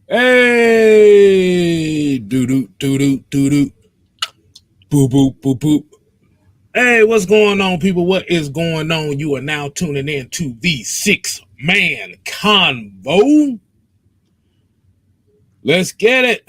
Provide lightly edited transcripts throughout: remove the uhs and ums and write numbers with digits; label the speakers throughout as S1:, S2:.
S1: Hey, doo doo doo doo doo doo, boop boop boop boop. Hey, what's going on, people? What is going on? You are now tuning in to the 6-man convo. Let's get it.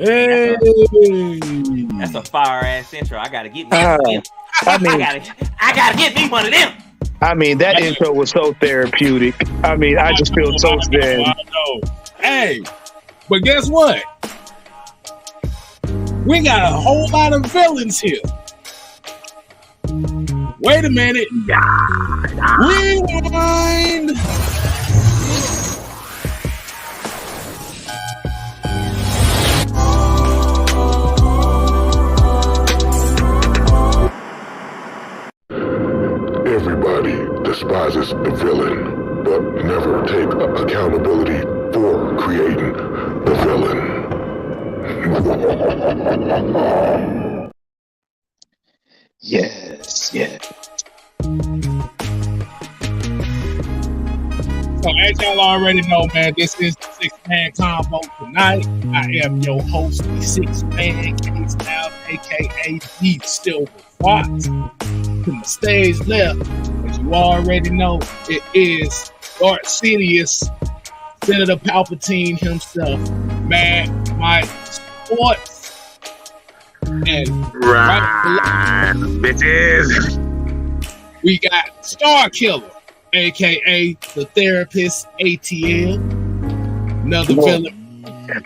S1: Hey,
S2: That's a fire ass intro. I gotta get me.
S3: I mean,
S2: I gotta get me one of them.
S3: I mean that intro was so therapeutic. I mean, I just feel so zen.
S1: I know. Hey, but guess what? We got a whole lot of villains here. Wait a minute. Rewind.
S4: Everybody despises the villain, but never take accountability for creating the villain.
S3: Yes.
S1: So as y'all already know, man, this is the 6-man convo tonight. I am your host, the 6-man case now, aka the Silver Fox. To the stage left, as you already know, it is Darth Sidious, Senator Palpatine himself, Mad Mike Sports, and right below,
S3: bitches.
S1: we got Star Killer, aka the Therapist ATL, another villain.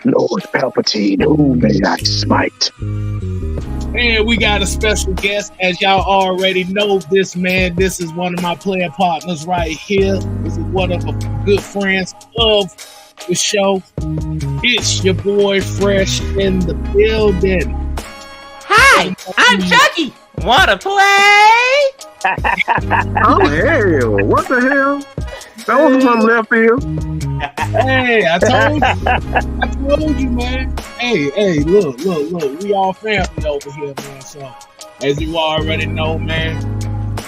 S3: Lord Palpatine, who may I smite?
S1: And we got a special guest, as y'all already know. This is one of my player partners right here. This is one of the good friends of the show. It's your boy Fresh in the building.
S2: Hi, I'm Chucky. Wanna play?
S5: Oh hell! What the hell? That was from left field.
S1: Hey, I told you, man. Hey, look. We all family over here, man. So, as you already know, man.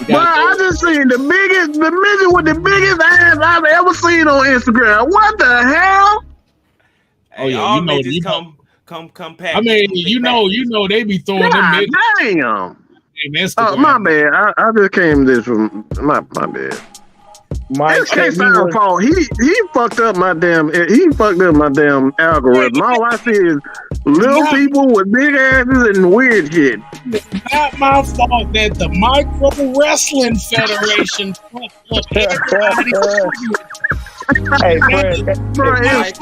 S5: But I just seen the midget with the biggest ass I've ever seen on Instagram. What the hell?
S2: Hey, all midgets come past.
S1: I mean, you know, they be throwing them midgets.
S5: Damn.
S1: Instagram.
S5: My bad. I just came this from my bad.
S3: Mike said
S5: It's K-Fine's fault. He fucked up my damn algorithm. All I see is little people with big asses and weird shit.
S1: It's not my fault that the Micro Wrestling Federation fucked up everybody.
S3: Hey, Fred.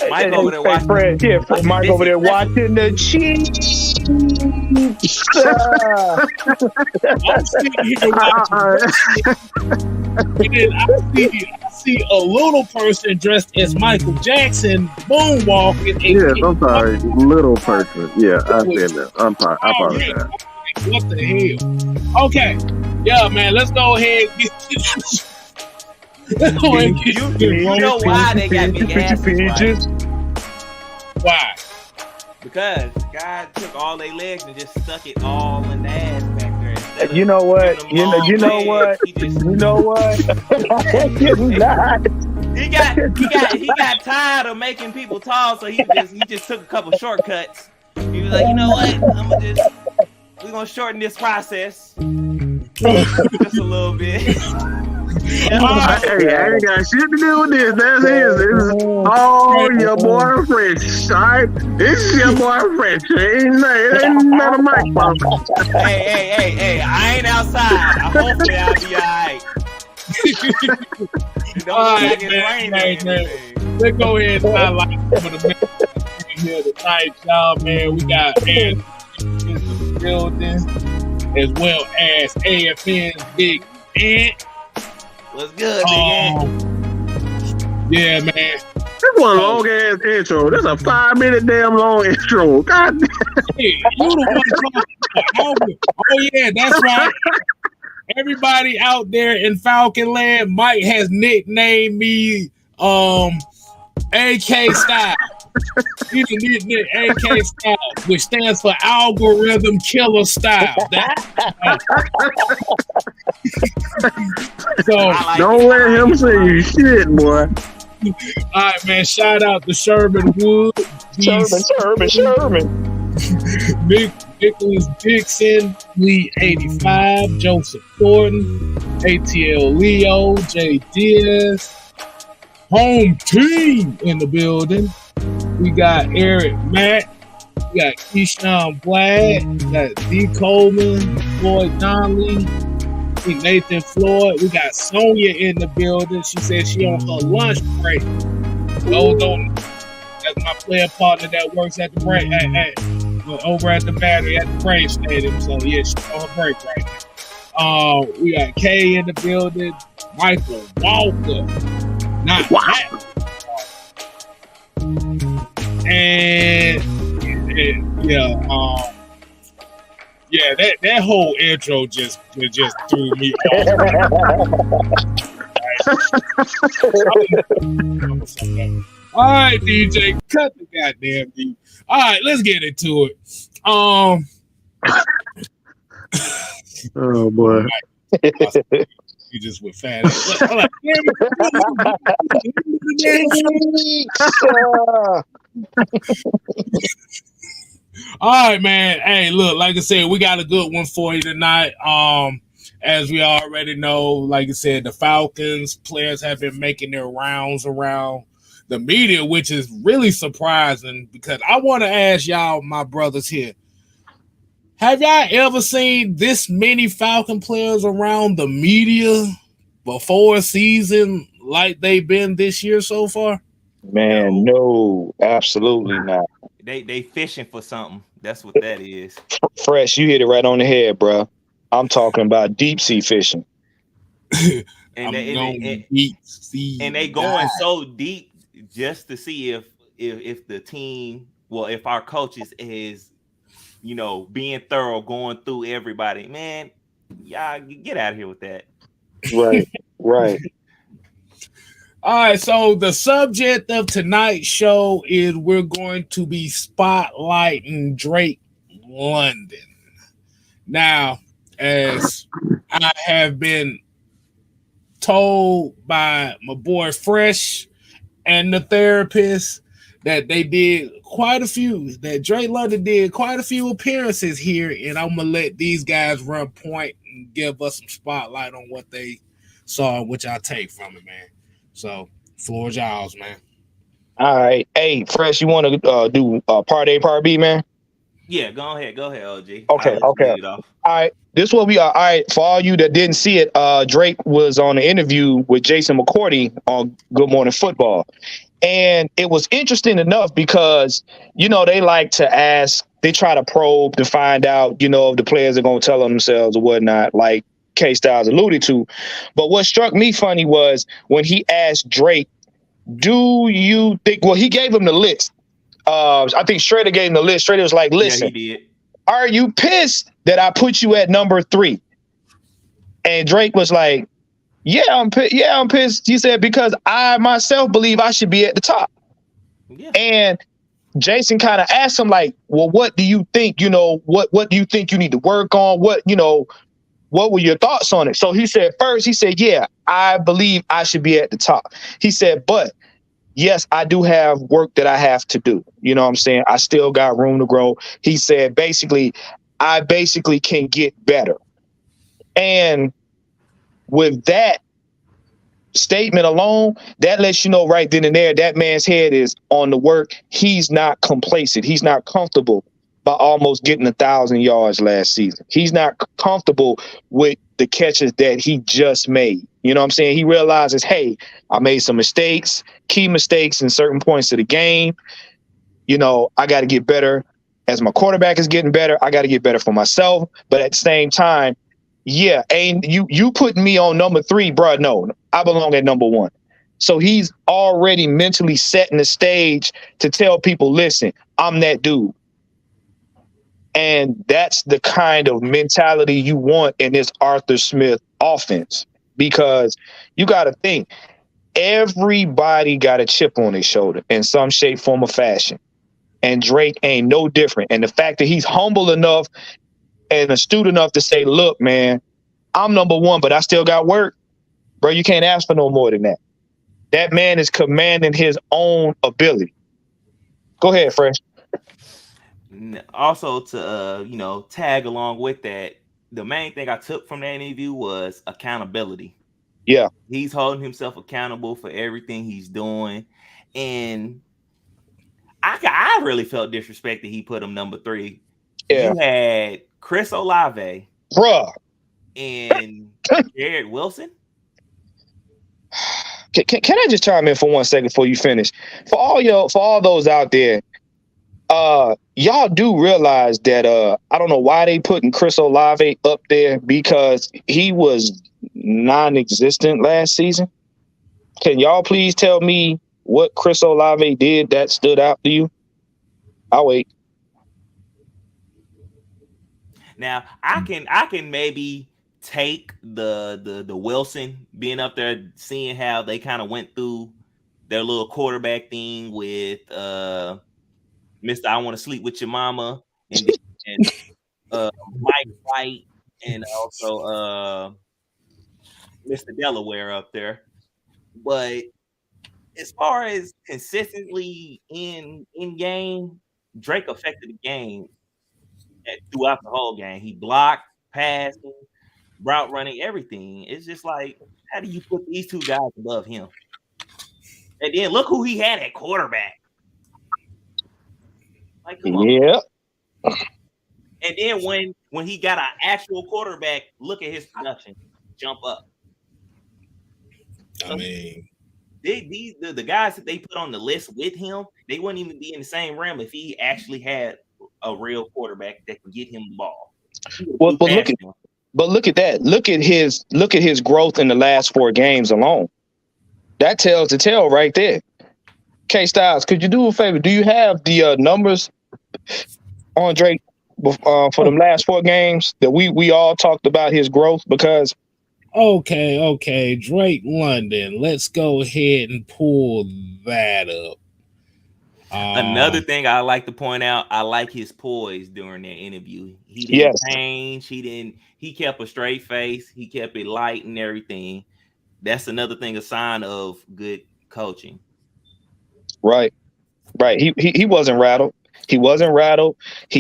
S2: Mike over there watching.
S3: Fred, Mike over there watching the Chiefs.
S1: I'm sitting here watching. I see a little person dressed as Michael Jackson moonwalking.
S5: Yes, I'm sorry, little person. Yeah, I said that. I apologize.
S1: What the hell? Okay, yeah, man. Let's go ahead and get this.
S2: You know why they got big asses, right?
S1: Why?
S2: Because God took all their legs and just stuck it all in the ass back there.
S3: You know what? You know what?
S2: He got tired of making people tall, so he just took a couple shortcuts. He was like, you know what? We're gonna shorten this process just a little bit.
S5: Hey, I ain't got shit to do with this. That's his. This is all your boy Fresh. Alright? This is your boy Fresh. It ain't not a mic problem.
S2: Hey, I ain't outside. Hopefully I'll be alright.
S1: Alright, man. Let's go ahead and highlight some of the men here tonight, y'all, man. We got Aaron in the building, as well as AFN's Big Ant.
S2: What's good, Big Ant?
S1: Yeah, man.
S5: This one long ass intro. This a 5-minute damn long intro. God damn.
S1: Hey, you the one talking about. Oh yeah, that's right. Everybody out there in Falcon Land, Mike has nicknamed me AK Style. He's a nickname AK Style, which stands for Algorithm Killer Style. So
S5: Don't let him say you shit, boy.
S1: all right, man. Shout out to Sherman Wood,
S3: Sherman.
S1: Nicholas Dixon, Lee 85, Joseph Thornton, ATL Leo, Jay Diaz, home team in the building. We got Eric Mack, we got Keyshawn Black, we got D. Coleman, Floyd Donnelly, Nathan Floyd. We got Sonia in the building. She said she on her lunch break. That's my player partner that works at the break over at the Battery at the Braves Stadium. So yeah, she's on her break right now. We got Kay in the building, Michael Walker, not that. And that whole intro just threw me off. All right, DJ, cut the goddamn beat. All right, let's get into it.
S5: Oh boy.
S1: You just went fat. Like, all right, man. Hey, look, like I said, we got a good one for you tonight. As we already know, like I said, the Falcons players have been making their rounds around the media, which is really surprising because I want to ask y'all, my brothers here, have y'all ever seen this many Falcon players around the media before a season like they've been this year so far?
S3: Man, no, absolutely not.
S2: They fishing for something. That's what that is.
S3: Fresh, you hit it right on the head, bro. I'm talking about deep sea fishing.
S2: And they going so deep just to see if the team, well, if our coaches is, being thorough, going through everybody. Man, y'all get out of here with that.
S3: Right.
S1: All right, so the subject of tonight's show is we're going to be spotlighting Drake London. Now, as I have been told by my boy Fresh and the therapist that Drake London did quite a few appearances here, and I'm going to let these guys run point and give us some spotlight on what they saw, which I take from it, man. So, floor is yours, man.
S3: All right. Hey, Fresh, you want to do part A, part B, man?
S2: Yeah, go ahead, OG.
S3: Okay. All right. This is what we are. All right. For all you that didn't see it, Drake was on an interview with Jason McCourty on Good Morning Football. And it was interesting enough because, they like to ask, they try to probe to find out, if the players are going to tell on themselves or whatnot, like K-Styles alluded to. But what struck me funny was when he asked Drake, do you think, well, he gave him the list. I think Shredder gave him the list. Shredder was like, listen,
S2: yeah, he did.
S3: Are you pissed that I put you at number 3? And Drake was like, yeah, I'm pissed. He said, because I myself believe I should be at the top. Yeah. And Jason kind of asked him like, well, what do you think, what do you think you need to work on? What were your thoughts on it? So he said, yeah, I believe I should be at the top. He said, but yes, I do have work that I have to do. You know what I'm saying? I still got room to grow. He said, I can get better. And with that statement alone, that lets you know right then and there, that man's head is on the work. He's not complacent. He's not comfortable by almost getting 1,000 yards last season. He's not comfortable with the catches that he just made. You know what I'm saying? He realizes, hey, I made some mistakes, key mistakes in certain points of the game. I got to get better. As my quarterback is getting better, I got to get better for myself. But at the same time, yeah, and you putting me on number 3, bro, no, I belong at number 1. So he's already mentally setting the stage to tell people, listen, I'm that dude. And that's the kind of mentality you want in this Arthur Smith offense, because you got to think everybody got a chip on his shoulder in some shape, form, or fashion. And Drake ain't no different. And the fact that he's humble enough and astute enough to say, look, man, I'm number one, but I still got work. Bro, you can't ask for no more than that. That man is commanding his own ability. Go ahead, Fresh.
S2: Also, to tag along with that, the main thing I took from that interview was accountability.
S3: Yeah.
S2: He's holding himself accountable for everything he's doing. And I really felt disrespected. He put him number 3.
S3: Yeah.
S2: You had Chris Olave,
S3: bruh,
S2: and Jared Wilson.
S3: Can I just chime in for 1 second before you finish? For all those out there, y'all do realize that I don't know why they putting Chris Olave up there, because he was non-existent last season. Can y'all please tell me what Chris Olave did that stood out to you? I'll wait.
S2: Now I can maybe take the Wilson being up there, seeing how they kind of went through their little quarterback thing with Mr. I Want to Sleep with Your Mama and Mike White, and also Mr. Delaware up there. But as far as consistently in game, Drake affected the game throughout the whole game. He blocked, passing, route running, everything. It's just like, how do you put these two guys above him? And then look who he had at quarterback. Like, come on.
S3: Yeah.
S2: And then when he got an actual quarterback, look at his production jump up.
S1: I mean,
S2: the guys that they put on the list with him, they wouldn't even be in the same realm if he actually had a real quarterback that could get him the ball.
S3: Well, look at that. Look at his growth in the last 4 games alone. That tells the tale right there. K Styles, could you do a favor? Do you have the numbers on Drake for the last 4 games that we all talked about his growth? Because
S1: okay, Drake London. Let's go ahead and pull that up.
S2: Another thing I like to point out, I like his poise during that interview. He didn't change. He kept a straight face. He kept it light and everything. That's another thing, a sign of good coaching.
S3: Right. He wasn't rattled. He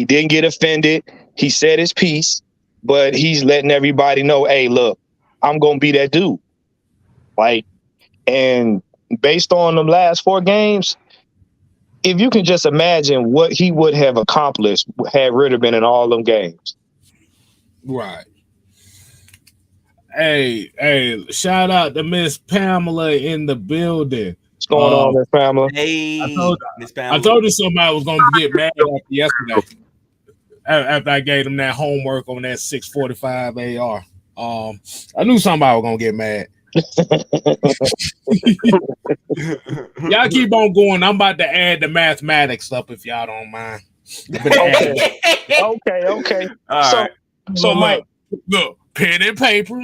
S3: didn't get offended. He said his piece, but he's letting everybody know, hey, look, I'm going to be that dude. Like, and based on the last 4 games, if you can just imagine what he would have accomplished had Ritter been in all them games.
S1: Right. Hey, shout out to Miss Pamela in the building.
S3: What's going on, Miss Pamela?
S2: Hey,
S1: Miss Pamela. I told you somebody was going to get mad after yesterday after I gave them that homework on that 645 AR. I knew somebody was going to get mad. Y'all keep on going. I'm about to add the mathematics up if y'all don't mind.
S3: Okay.
S2: All right.
S3: So Mike,
S1: look, pen and paper.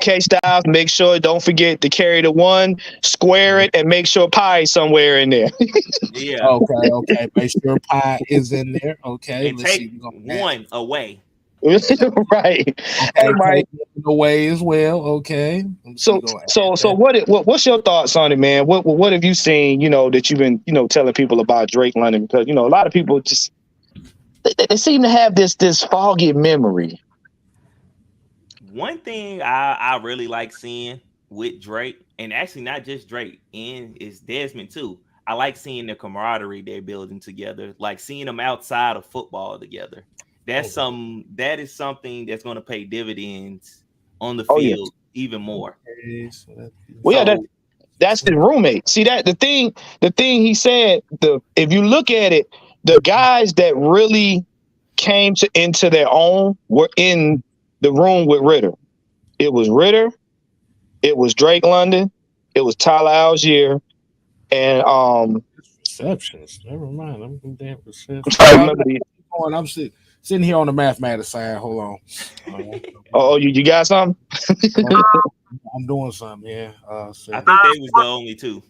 S3: K Styles, make sure, don't forget to carry the 1, square it, and make sure pi is somewhere in there.
S2: Yeah.
S1: Okay. Make sure pi is in there. Okay.
S2: And let's take 1 away.
S3: Right.
S1: Hey, Mike, away as well. Okay.
S3: So what's your thoughts on it, man? What have you seen, that you've been, telling people about Drake London? Because, a lot of people just they seem to have this foggy memory.
S2: One thing I really like seeing with Drake, and actually not just Drake, and it's Desmond too. I like seeing the camaraderie they're building together, like seeing them outside of football together. That is something that's going to pay dividends on the field even more.
S3: Well, yeah, that's the roommate. See that the thing he said. If you look at it, the guys that really came into their own were in the room with Ritter. It was Ritter, it was Drake London, It was Tyler Algier and
S1: Receptions. Never mind. I'm damn receptions.
S3: I'm trying to remember the.
S1: I'm sitting here on the mathematics side. Hold on.
S3: Oh, you got something?
S1: I'm doing something. Yeah.
S2: I think they was the only two.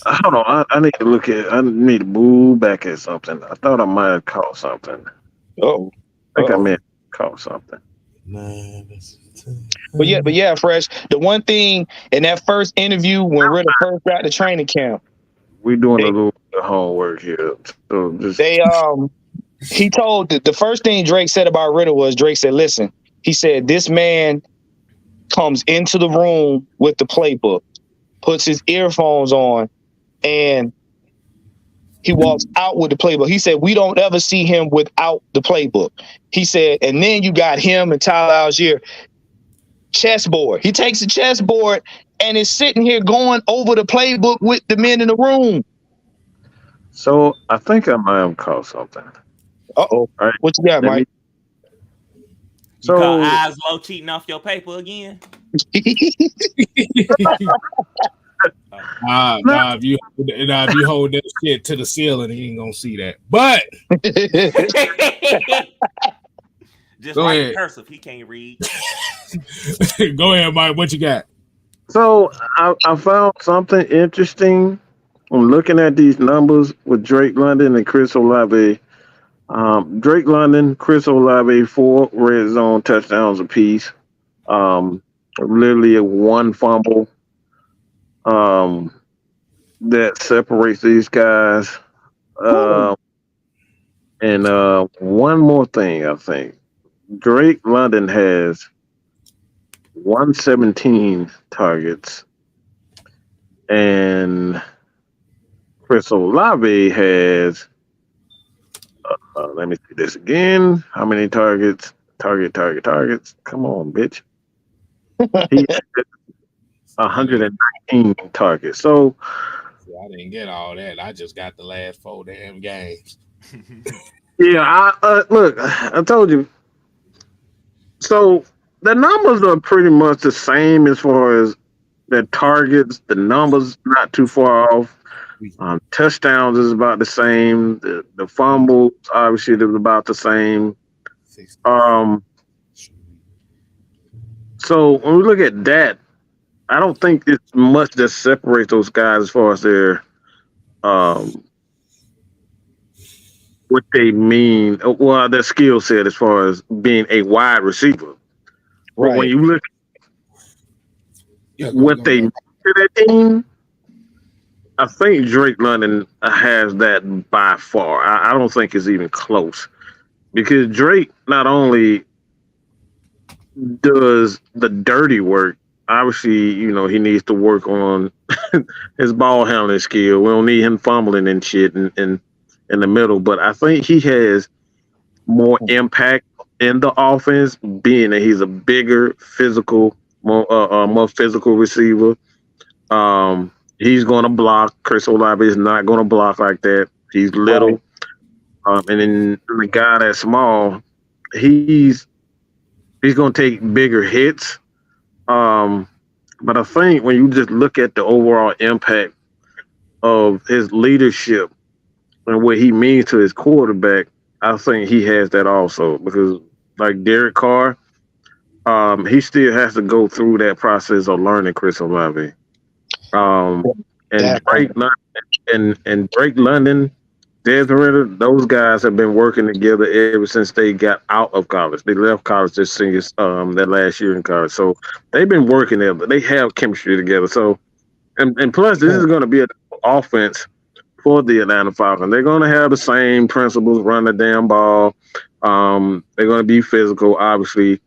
S5: Hold on, I need to look at. I need to move back at something. I thought I might have caught something.
S3: Oh,
S5: I think I may have caught something.
S3: But yeah, Fresh. The one thing in that first interview when Ritter first got to training camp,
S5: We're doing a little bit of homework here. So just
S3: he told the first thing Drake said about Ritter was Drake said, "Listen," he said, "This man comes into the room with the playbook, puts his earphones on, and he walks out with the playbook." He said, "We don't ever see him without the playbook." He said, and then you got him and Tyler Algier, chessboard. He takes a chessboard and is sitting here going over the playbook with the men in the room.
S5: so I think I might have caught something.
S3: Uh-oh.
S5: All right.
S3: What you got, Mike?
S2: You call
S5: So
S2: eyes low cheating off your paper again?
S1: If you hold that shit to the ceiling, he ain't gonna see that. But
S2: Just
S1: Go
S2: like
S1: ahead.
S2: cursive, he can't read.
S1: go ahead, Mike. What you got?
S5: So I found something interesting when looking at these numbers with Drake London and Chris Olave. Drake London, Chris Olave, 4 red zone touchdowns apiece. Literally a one fumble that separates these guys. And one more thing, I think. Drake London has 117 targets, and Chris Olave has. Let me see this again. How many targets? Targets. Come on, bitch. He has 119 targets. So
S1: I didn't get all that. I just got the last 4 damn games.
S5: yeah, look. I told you. So the numbers are pretty much the same as far as the targets. The numbers not too far off. Touchdowns is about the same. The fumbles obviously is about the same. So when we look at that, I don't think it's much that separates those guys as far as their what they mean. Well, their skill set as far as being a wide receiver. Right. But when you look at what they do to that team, I think Drake London has that by far. I don't think it's even close because Drake not only does the dirty work. Obviously, he needs to work on his ball handling skill. We don't need him fumbling and shit in the middle. But I think he has more impact in the offense, being that he's a bigger, physical, more physical receiver. He's going to block. Chris Olave is not going to block like that. He's little. And then the guy that's small, he's going to take bigger hits. But I think when you just look at the overall impact of his leadership and what he means to his quarterback, I think he has that also. Because like Derek Carr, he still has to go through that process of learning Chris Olave. And Drake London, Desmond Ritter, those guys have been working together ever since they got out of college. They left college this seniors that last year in college. So they've been working together. They have chemistry together. So and plus this is going to be an offense for the Atlanta Falcons. They're going to have the same principles, run the damn ball. They're going to be physical, obviously,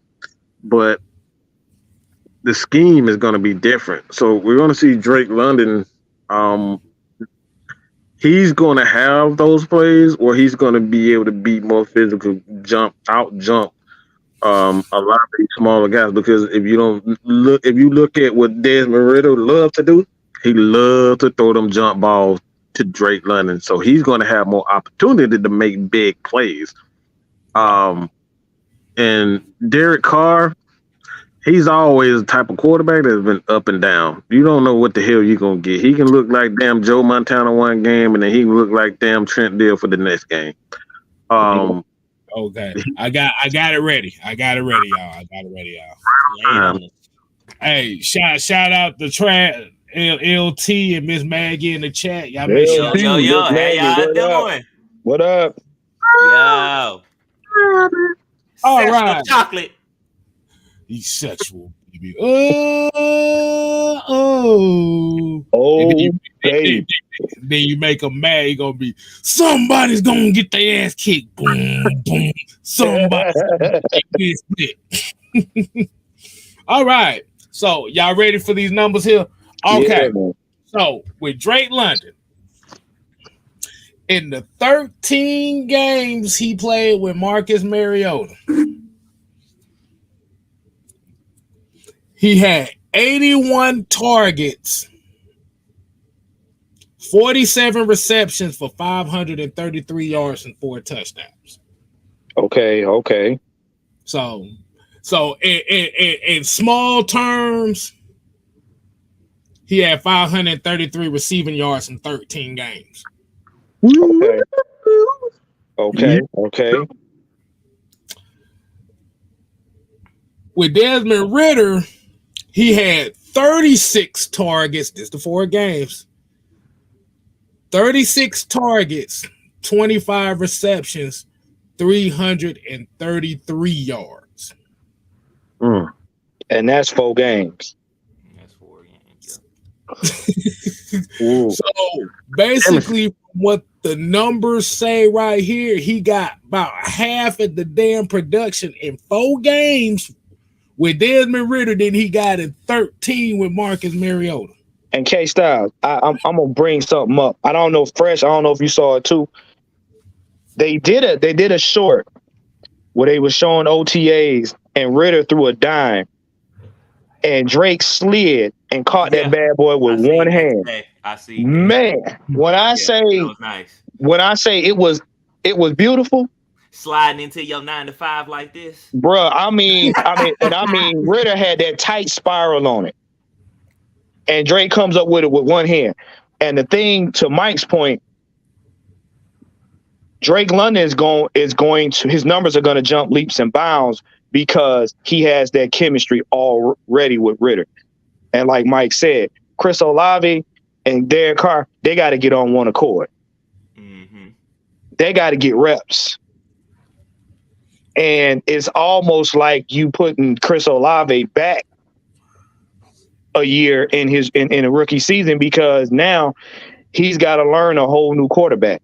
S5: but the scheme is going to be different. So we're going to see Drake London. He's going to have those plays, or he's going to be able to be more physical, jump a lot of these smaller guys. Because if you look at what Desmond Ritter loves to do, he loves to throw them jump balls to Drake London. So he's going to have more opportunity to make big plays. And Derek Carr, he's always the type of quarterback that's been up and down. You don't know what the hell you're gonna get. He can look like damn Joe Montana one game, and then he can look like damn Trent Dill for the next game.
S1: Okay, I got it ready. I got it ready, y'all. Hey, shout out to LT and Miss Maggie in the chat. Y'all make sure.
S2: Yo, how y'all doing?
S3: What up?
S2: Yo.
S1: All right.
S2: Chocolate.
S1: He's sexual, baby.
S3: Baby.
S1: Then you make him mad. He gonna be somebody's gonna get their ass kicked. Boom, boom. Somebody's gonna get this bit. All right. So y'all ready for these numbers here? Okay.
S3: Yeah,
S1: so with Drake London, in the 13 games he played with Marcus Mariota, he had 81 targets, 47 receptions for 533 yards and 4 touchdowns.
S3: Okay.
S1: So in small terms, he had 533 receiving yards in 13 games.
S3: Okay.
S1: With Desmond Ridder, he had 36 targets. This is the 4 games. 36 targets, 25 receptions, 333 yards.
S3: And that's 4 games.
S2: That's 4 games.
S1: So basically, what the numbers say right here, he got about half of the damn production in 4 games with Desmond Ridder than he got in 13 with Marcus Mariota.
S3: And K Styles, I'm gonna bring something up. I don't know, Fresh. I don't know if you saw it too. They did a short where they were showing OTAs and Ridder threw a dime, and Drake slid and caught that bad boy with one hand.
S2: I see.
S3: Man, when I say it was beautiful.
S2: Sliding into your 9 to 5 like this,
S3: Bruh, I mean, Ridder had that tight spiral on it. And Drake comes up with it with one hand. And the thing, to Mike's point, Drake London is going to, his numbers are going to jump leaps and bounds because he has that chemistry already with Ridder. And like Mike said, Chris Olave and Derek Carr, they got to get on one accord.
S2: Mm-hmm.
S3: They got to get reps. And it's almost like you putting Chris Olave back a year in a rookie season, because now he's got to learn a whole new quarterback.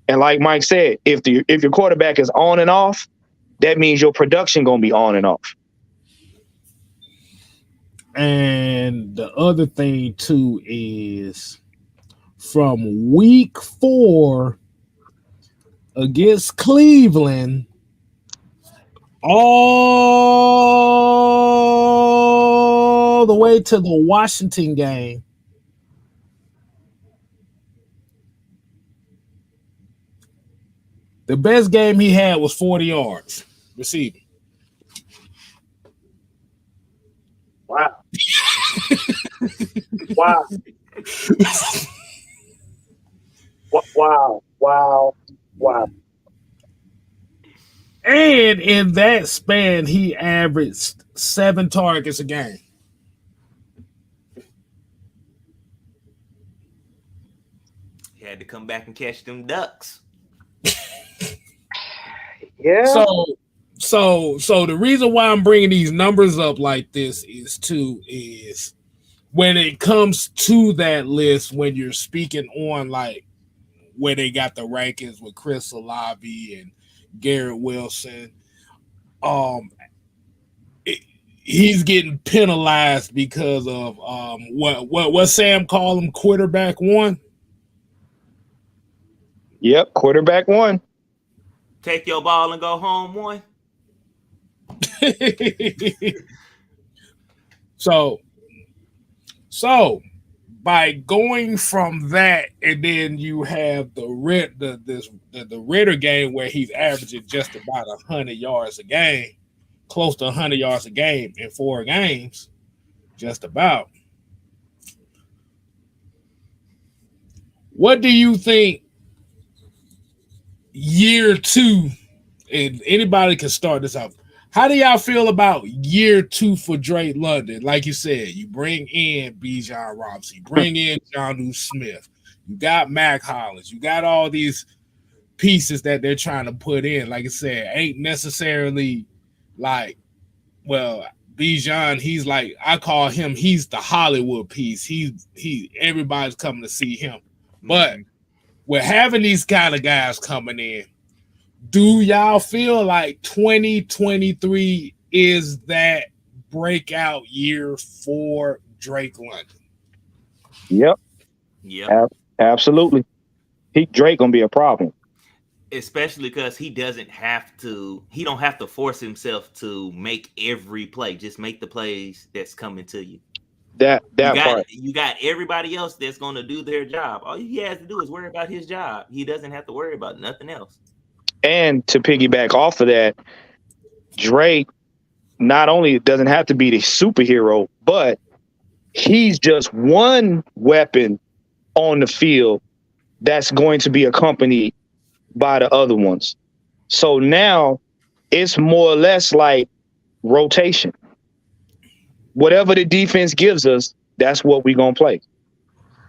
S3: And like Mike said, if your quarterback is on and off, that means your production gonna be on and off.
S1: And the other thing too is from week 4 against Cleveland all the way to the Washington game, the best game he had was 40 yards receiving.
S3: Wow. Wow. Wow.
S1: And in that span, he averaged 7 targets a game.
S2: He had to come back and catch them ducks.
S3: Yeah.
S1: So the reason why I'm bringing these numbers up like this is when it comes to that list, when you're speaking on like where they got the rankings with Chris Olave and Garrett Wilson, he's getting penalized because of what Sam called him, quarterback 1.
S3: Yep, quarterback 1.
S2: Take your ball and go home 1.
S1: So by going from that, and then you have the Ridder game where he's averaging just about 100 yards a game, close to 100 yards a game in 4 games, just about. What do you think year 2, and anybody can start this off. How do y'all feel about year 2 for Drake London? Like you said, you bring in Bijan Robinson, you bring in Jonnu Smith, you got Mac Hollins, you got all these pieces that they're trying to put in. Like I said, ain't necessarily like, well, Bijan, he's like, I call him, he's the Hollywood piece. He everybody's coming to see him. But we're having these kind of guys coming in. Do y'all feel like 2023 is that breakout year for Drake London?
S3: Yep.
S2: Yeah.
S3: Absolutely. Drake gonna be a problem.
S2: Especially because he don't have to force himself to make every play. Just make the plays that's coming to you. You got everybody else that's going to do their job. All he has to do is worry about his job. He doesn't have to worry about nothing else.
S3: And to piggyback off of that, Drake not only doesn't have to be the superhero, but he's just one weapon on the field that's going to be accompanied by the other ones. So now it's more or less like rotation. Whatever the defense gives us, that's what we're going to play.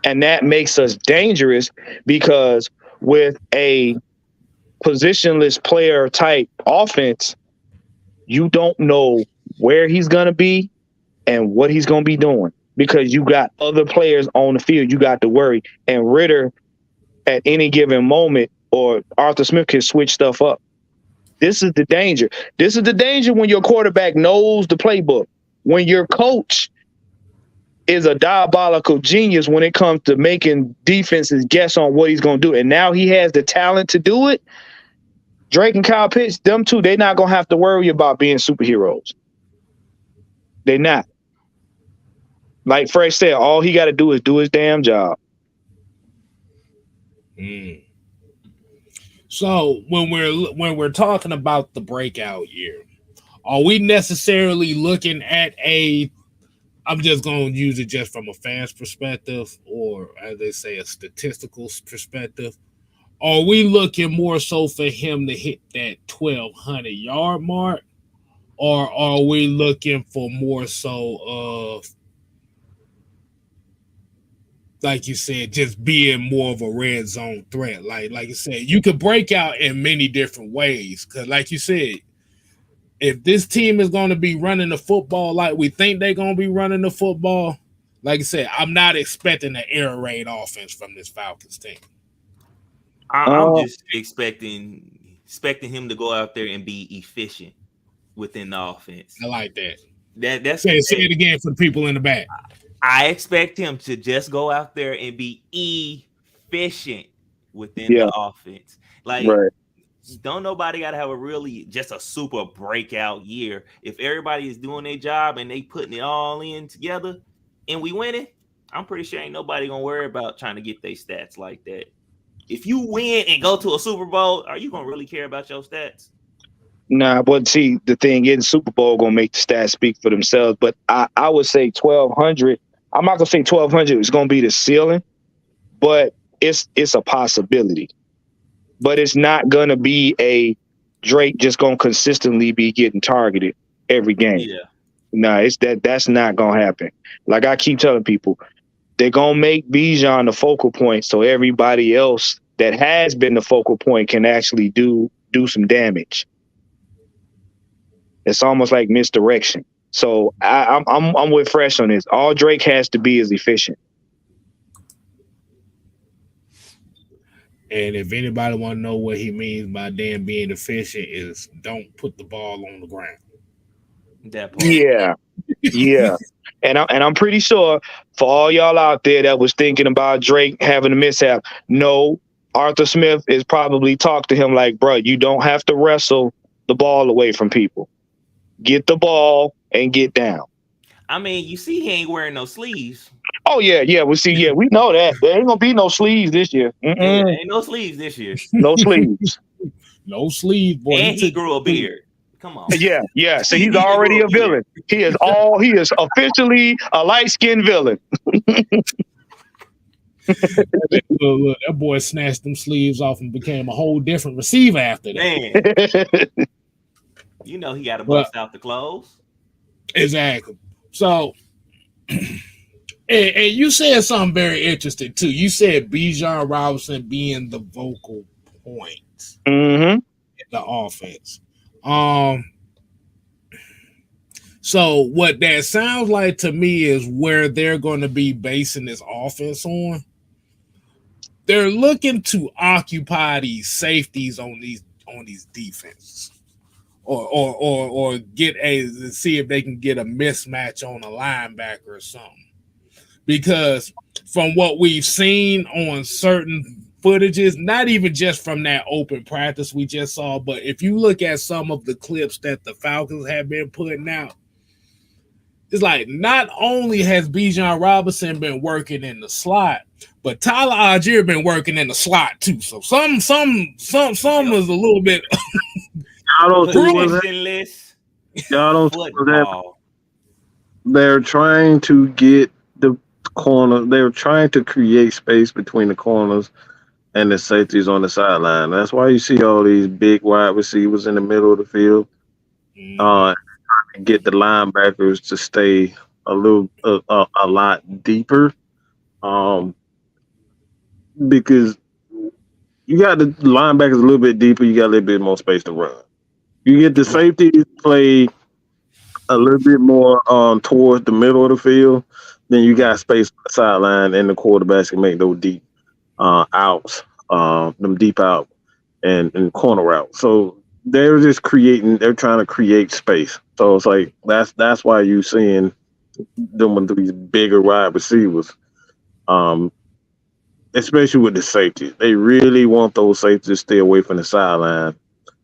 S3: And that makes us dangerous because with a positionless player type offense, you don't know where he's going to be and what he's going to be doing because you got other players on the field. You got to worry. And Ritter at any given moment or Arthur Smith can switch stuff up. This is the danger. This is the danger when your quarterback knows the playbook. When your coach is a diabolical genius when it comes to making defenses guess on what he's going to do. And now he has the talent to do it. Drake and Kyle Pitts, them two, they're not going to have to worry about being superheroes. They're not. Like Fresh said, all he got to do is do his damn job.
S1: So when we're talking about the breakout year, are we necessarily looking at I'm just going to use it just from a fan's perspective, or as they say, a statistical perspective? Are we looking more so for him to hit that 1,200 yard mark, or are we looking for more so of, like you said, just being more of a red zone threat? Like you said, you could break out in many different ways. Because like you said, if this team is going to be running the football like we think they're going to be running the football, like I said, I'm not expecting an air raid offense from this Falcons team.
S2: I'm just expecting him to go out there and be efficient within the offense.
S1: I like that.
S2: That's
S1: say it again for the people in the back.
S2: I expect him to just go out there and be efficient within the offense. Like, don't nobody got to have just a super breakout year. If everybody is doing their job and they putting it all in together and we winning, I'm pretty sure ain't nobody going to worry about trying to get their stats like that. If you win and go to a Super Bowl, are you going to really care about your stats?
S3: Nah, but see, the thing is, Super Bowl going to make the stats speak for themselves. But I would say 1,200. I'm not going to say 1,200 is going to be the ceiling, but it's a possibility. But it's not going to be a Drake just going to consistently be getting targeted every game.
S2: Yeah.
S3: Nah, that's not going to happen. Like I keep telling people, they're going to make Bijan the focal point so everybody else that has been the focal point can actually do some damage. It's almost like misdirection. So I'm with Fresh on this. All Drake has to be is efficient.
S1: And if anybody want to know what he means by damn being efficient, is don't put the ball on the ground.
S2: That part.
S3: Yeah. And I'm pretty sure for all y'all out there that was thinking about Drake having a mishap, no, Arthur Smith is probably talked to him like, bro, you don't have to wrestle the ball away from people. Get the ball and get down.
S2: I mean, you see he ain't wearing no sleeves.
S3: Oh, yeah. We know that. There ain't going to be no sleeves this year.
S2: Ain't no sleeves this year.
S3: No sleeves.
S1: No sleeves, boy.
S2: And he grew a beard. Come on.
S3: Yeah. So he's already a villain. He is officially a light-skinned villain.
S1: Look, that boy snatched them sleeves off and became a whole different receiver after
S2: that. Man. You know he got to bust out the clothes.
S1: Exactly. So, and you said something very interesting too. You said Bijan Robinson being the vocal point in the offense. So what that sounds like to me is where they're going to be basing this offense on. They're looking to occupy these safeties on these defenses, or see if they can get a mismatch on a linebacker or something. Because from what we've seen on certain footages, not even just from that open practice we just saw, but if you look at some of the clips that the Falcons have been putting out, it's like not only has Bijan Robinson been working in the slot, but Tyler Algier been working in the slot too. So some was a little bit.
S5: Y'all don't see that. They're trying to get the corner. They're trying to create space between the corners and the safeties on the sideline. That's why you see all these big wide receivers in the middle of the field. Get the linebackers to stay a lot deeper, because you got the linebackers a little bit deeper. You got a little bit more space to run. You get the safeties play a little bit more towards the middle of the field. Then you got space on the sideline, and the quarterbacks can make those deep outs, them deep out and corner routes. So they're trying to create space. So it's like that's why you're seeing them with these bigger wide receivers, especially with the safeties. They really want those safeties to stay away from the sideline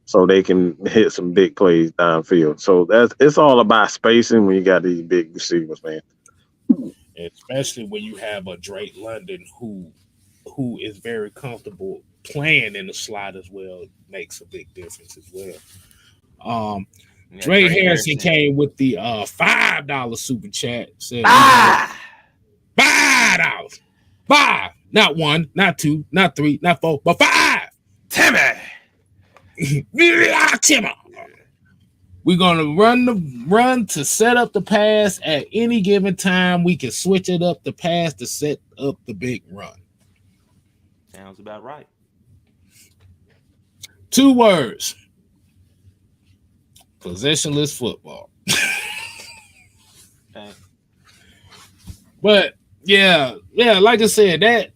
S5: so they can hit some big plays downfield. So it's all about spacing when you got these big receivers, man.
S1: Especially when you have a Drake London who is very comfortable playing in the slot as well, makes a big difference as well. Drake Harrison came with the $5 super chat. Said $5. $5. Not 1, not 2, not 3, not 4, but 5.
S2: Timmy.
S1: Timmy. We're gonna run to set up the pass at any given time. We can switch it up the pass to set up the big run.
S2: Sounds about right.
S1: 2 words. Possessionless football.
S2: Okay.
S1: But yeah, like I said, that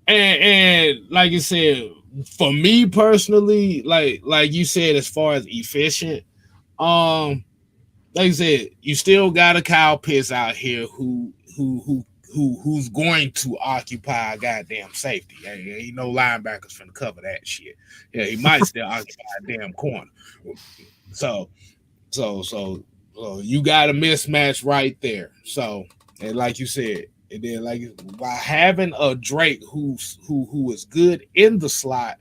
S1: and like I said, for me personally, like you said, as far as efficient, like I said, you still got a Kyle Pitts out here who's going to occupy a goddamn safety. Ain't no linebackers finna cover that shit. Yeah, he might still occupy a damn corner. So you got a mismatch right there. So, and like you said, and then like by having a Drake who is good in the slot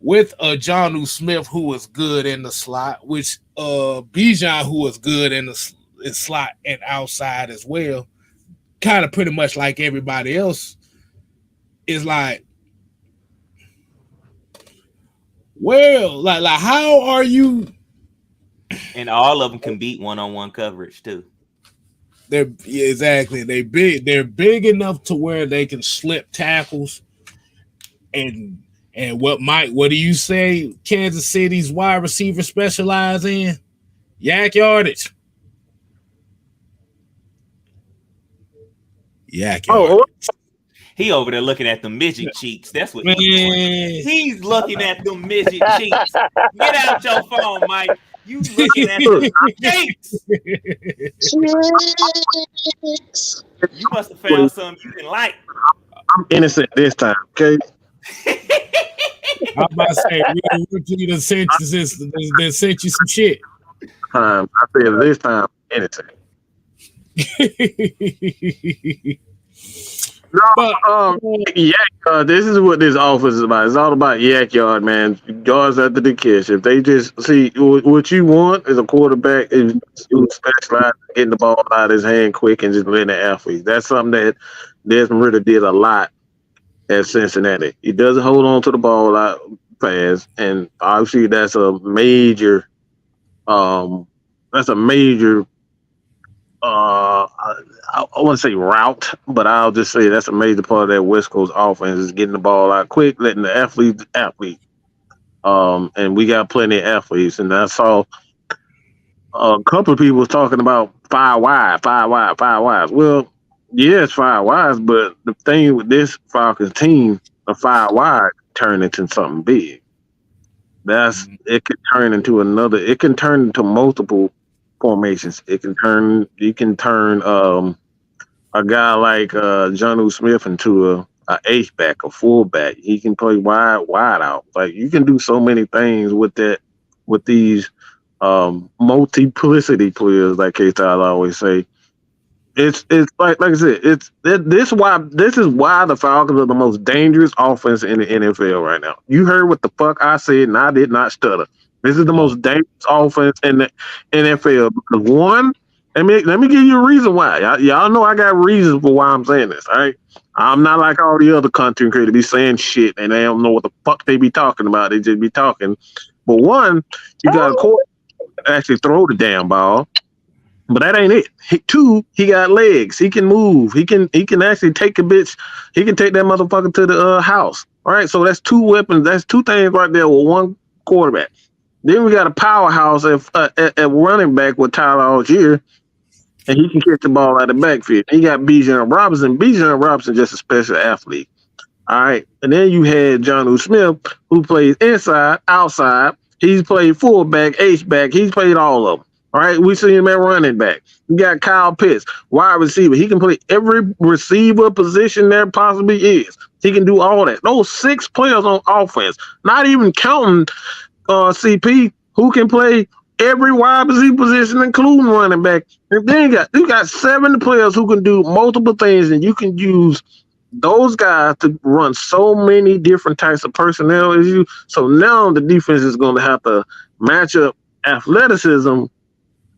S1: with a Jonnu Smith who is good in the slot, which Bijan who is good in the slot and outside as well, kind of pretty much like everybody else, is like, well, like how are you?
S2: And all of them can beat one-on-one coverage too.
S1: They're big enough to where they can slip tackles. And what do you say Kansas City's wide receiver specialize in? Yak yardage. Yak yardage.
S2: He over there looking at the midget cheeks. That's what he's doing. He's looking at the midget cheeks. Get out your phone, Mike. You looking at the cheeks. You must have found something you didn't like.
S5: I'm innocent this time, okay?
S1: I'm about to say, we done sent you some shit.
S5: I said this time, innocent. No, yak. This is what this offense is about. It's all about yak yard, man. Yards after the catch. If they just see what you want is a quarterback who specializes in getting the ball out of his hand quick and just letting the athlete. That's something that Desmond Ridder did a lot at Cincinnati. He doesn't hold on to the ball out fast, and obviously that's a major. That's a major. I want to say route, but I'll just say that's a major part of that West Coast offense is getting the ball out quick, letting the athlete. And we got plenty of athletes, and I saw a couple of people was talking about five wide. Well, yes, 5 wides, but the thing with this Falcons team, a 5 wide turn into something big. It can turn into another. It can turn into multiple formations. You can turn a guy like Jonnu Smith into a H-back, a fullback. He can play wide out. Like you can do so many things with these multiplicity players, like K-Tyler always say. It's like I said, this is why the Falcons are the most dangerous offense in the NFL right now. You heard what the fuck I said, and I did not stutter. This is the most dangerous offense in the NFL because one, let me give you a reason why. Y'all know I got reasons for why I'm saying this. All right, I'm not like all the other content creators be saying shit and they don't know what the fuck they be talking about. They just be talking. But one, you got a quarterback actually throw the damn ball. But that ain't it. Two, he got legs. He can move. He can actually take a bitch. He can take that motherfucker to the house. All right. So that's 2 weapons. That's 2 things right there with one quarterback. Then we got a powerhouse at running back with Tyler Algier, and he can catch the ball out of the backfield. He got Bijan Robinson. Bijan Robinson just a special athlete. All right. And then you had Jonnu Smith, who plays inside, outside. He's played fullback, H-back. He's played all of them. All right, we see him at running back. We got Kyle Pitts, wide receiver. He can play every receiver position there possibly is. He can do all that. Those 6 players on offense, not even counting CP, who can play every wide receiver position, including running back. And then you got 7 players who can do multiple things, and you can use those guys to run so many different types of personnel as you. So now the defense is going to have to match up athleticism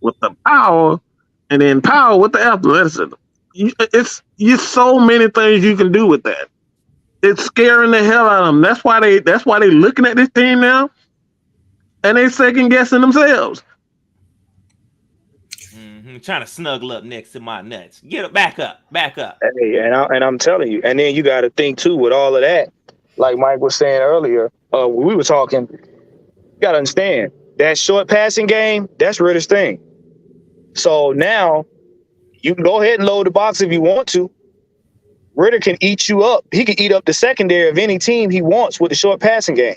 S5: with the power, and then power with the athleticism. It's so many things you can do with that. It's scaring the hell out of them. That's why they looking at this team now, and they second guessing themselves.
S2: Trying to snuggle up next to my nuts. Get it back up.
S3: Hey, and I'm telling you, and then you got to think too with all of that. Like Mike was saying earlier, we were talking. You got to understand that short passing game. That's Ritter's thing. So now you can go ahead and load the box if you want to. Ridder can eat you up. He can eat up the secondary of any team he wants with the short passing game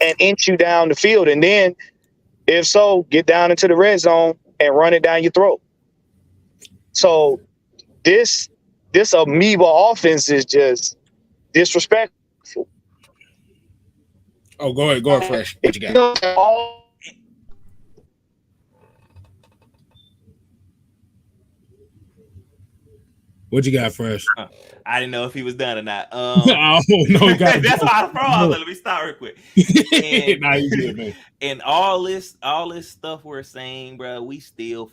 S3: and inch you down the field. And then, if so, get down into the red zone and run it down your throat. So this amoeba offense is just disrespectful.
S1: Oh, go ahead, Fresh. What you got? What you got, Fresh?
S2: I didn't know if he was done or not.
S1: Oh, no,
S2: that's why I let me start real quick. And,
S1: nah, you good, man.
S2: And all this stuff we're saying, bro, we still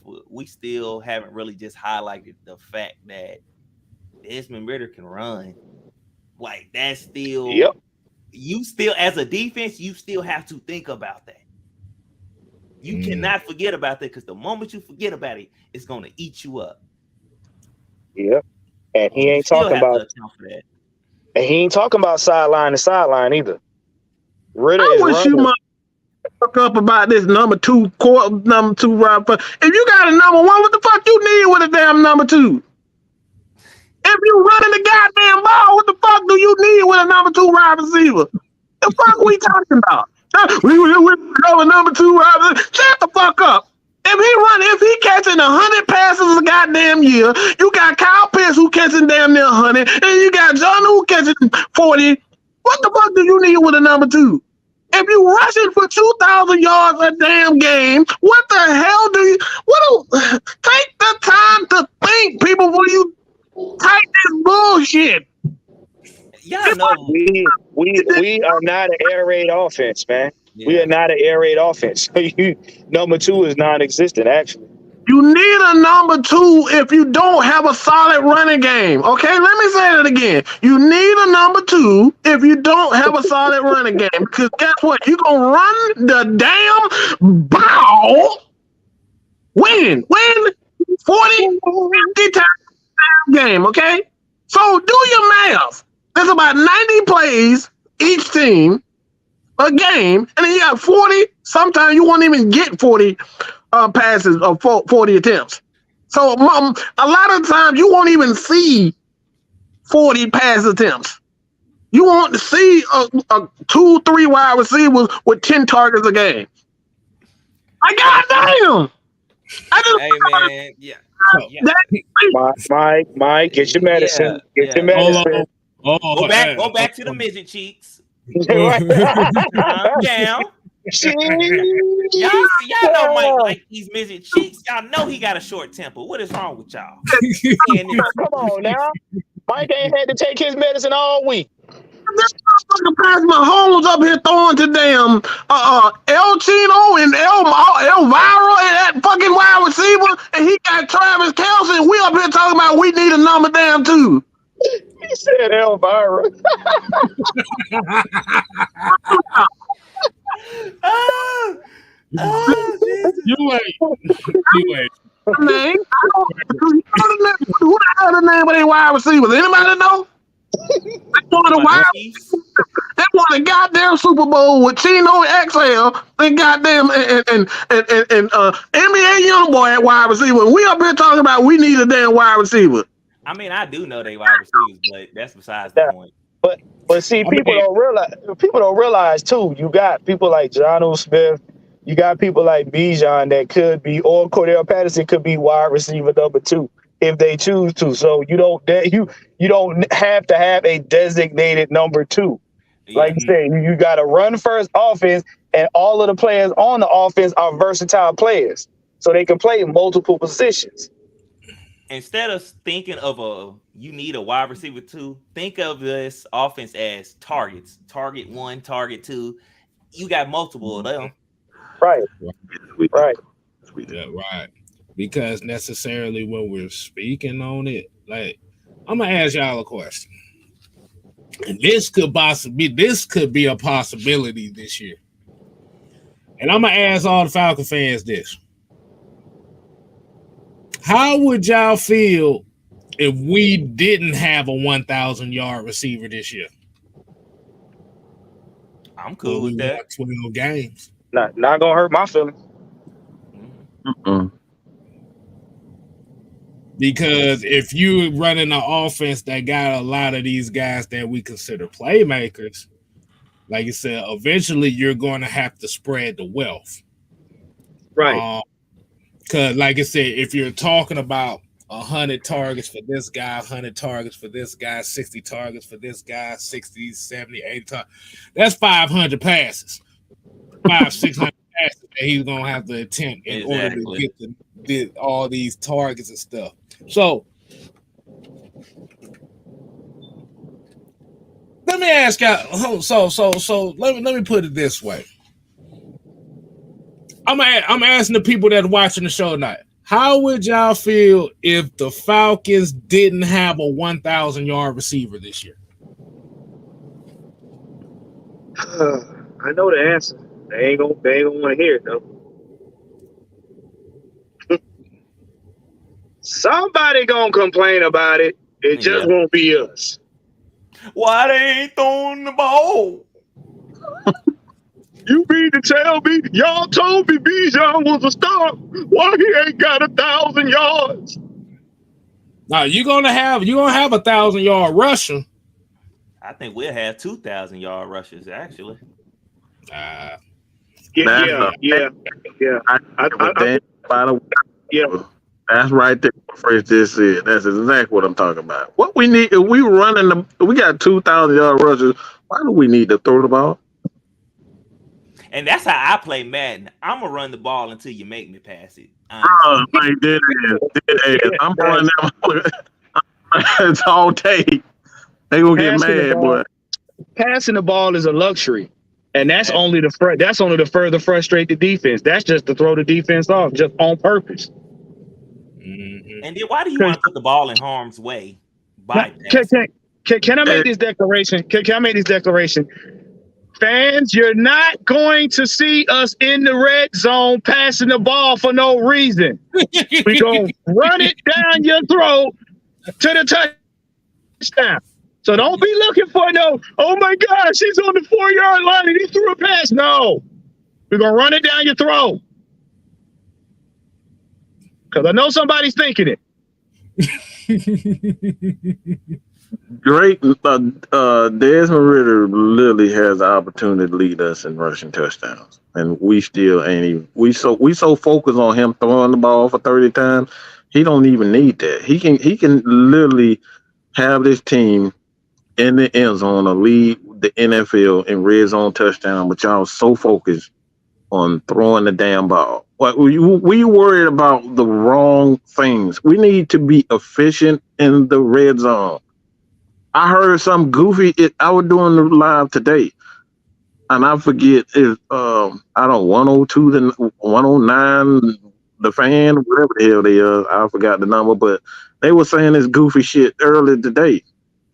S2: haven't really just highlighted the fact that Desmond Ridder can run. Like that's still, you still as a defense, you still have to think about that. You cannot forget about that because the moment you forget about it, it's going to eat you up.
S3: Yeah, and he ain't talking about that. And he ain't talking about sideline to sideline either. Ridder
S5: I wish you might fuck up about this number 2 wide. If you got a number 1, what the fuck you need with a damn number 2? If you running the goddamn ball, what the fuck do you need with a number 2 wide receiver? The fuck we talking about? We have a number 2 wide receiver. Shut the fuck up. If he catching 100 passes a goddamn year, you got Kyle Pitts who catching damn near 100, and you got John who catching 40. What the fuck do you need with a number 2? If you rushing for 2,000 yards a damn game, what the hell do you? Take the time to think, people, Take this bullshit.
S2: Y'all know.
S3: We are not an air raid offense, man.
S2: Yeah.
S3: We are not an air raid offense. Number 2 is non-existent, actually.
S5: You need a number 2 if you don't have a solid running game. Okay, let me say that again. You need a number 2 if you don't have a solid running game. Because guess what? You're going to run the damn ball. Win 40, 50 times game, okay? So do your math. There's about 90 plays each team a game, and then you got 40. Sometimes you won't even get 40 passes or 40 attempts. So a lot of times you won't even see 40 pass attempts. You want to see a 2-3 wide receivers with 10 targets a game. Goddamn!
S2: Hey man,
S3: Mike, get your medicine. Get your medicine.
S2: Go back to the midget cheeks. Calm down. Y'all know Mike like these midget cheeks. Y'all know he got a short temper. What is wrong with y'all?
S3: Come on now. Mike ain't had to take his medicine all week.
S5: This motherfucker Patrick Mahomes up here throwing to damn El Chino and Elvira and that fucking wide receiver, and he got Travis Kelce, and we up here talking about we need a number damn 2.
S3: He said Elvira.
S1: You ain't.
S5: Man, who the hell the name of their wide receivers? Anybody know? They won a goddamn Super Bowl with Chino and XL and goddamn and NBA Youngboy at wide receiver. And we up here talking about we need a damn wide receiver.
S2: I mean, I do know they wide receivers, but that's besides the point.
S3: But see, people don't realize too. You got people like Jonnu Smith, you got people like Bijan that could be, or Cordell Patterson could be wide receiver number 2 if they choose to. So you don't have to have a designated number 2. Like you said, you got a run first offense, and all of the players on the offense are versatile players, so they can play multiple positions.
S2: Instead of thinking of you need a wide receiver 2, think of this offense as targets. Target 1, target 2. You got multiple of them.
S3: Right.
S1: Yeah, right. Because necessarily when we're speaking on it, like, I'm gonna ask y'all a question. And this could be a possibility this year. And I'm gonna ask all the Falcon fans this. How would y'all feel if we didn't have a 1,000-yard receiver this year?
S2: I'm cool with that.
S3: 12 games. Not gonna hurt my feelings.
S1: Because if you're running an offense that got a lot of these guys that we consider playmakers, like you said, eventually you're going to have to spread the wealth.
S3: Right.
S1: Because, like I said, if you're talking about 100 targets for this guy, 100 targets for this guy, 60 targets for this guy, 60, 70, 80 targets, that's 500 passes. 600 passes that he's going to have to attempt in order to get all these targets and stuff. So, let me ask y'all. So let me put it this way. I'm asking the people that are watching the show tonight. How would y'all feel if the Falcons didn't have a 1,000-yard receiver this year?
S3: I know the answer. They ain't gonna want to hear it though. Somebody gonna complain about it. It just won't be us.
S2: Why they ain't throwing the ball?
S3: You mean to tell me y'all told me Bijan was a star? Why he ain't got 1,000 yards?
S1: Now you're gonna have a 1,000-yard rusher.
S2: I think we'll have 2,000-yard rushers actually.
S5: That's right there. Fresh just said. That's exactly what I'm talking about. What we need, if we got 2,000-yard rushers, why do we need to throw the ball?
S2: And that's how I play Madden. I'm gonna run the ball until you make me pass it.
S5: I'm running It's all tape. They gonna get mad, boy.
S3: Passing the ball is a luxury, and that's only to further frustrate the defense. That's just to throw the defense off, just on purpose.
S2: Mm-hmm. And then why do you want to put the ball in harm's way?
S3: Can I make this declaration? Can I make this declaration? Fans, you're not going to see us in the red zone passing the ball for no reason. We're going to run it down your throat to the touchdown. So don't be looking for no, oh my gosh, he's on the 4-yard line and he threw a pass. No, we're going to run it down your throat. Because I know somebody's thinking it.
S5: Drake, Desmond Ritter literally has the opportunity to lead us in rushing touchdowns, and we still ain't even. We so focused on him throwing the ball for 30 times, he don't even need that. He can literally have this team in the end zone or lead the NFL in red zone touchdown, but y'all so focused on throwing the damn ball. Like we worried about the wrong things. We need to be efficient in the red zone. I heard some goofy. I was doing the live today, and I forget if 102 then 109 the fan, whatever the hell they are. I forgot the number, but they were saying this goofy shit earlier today,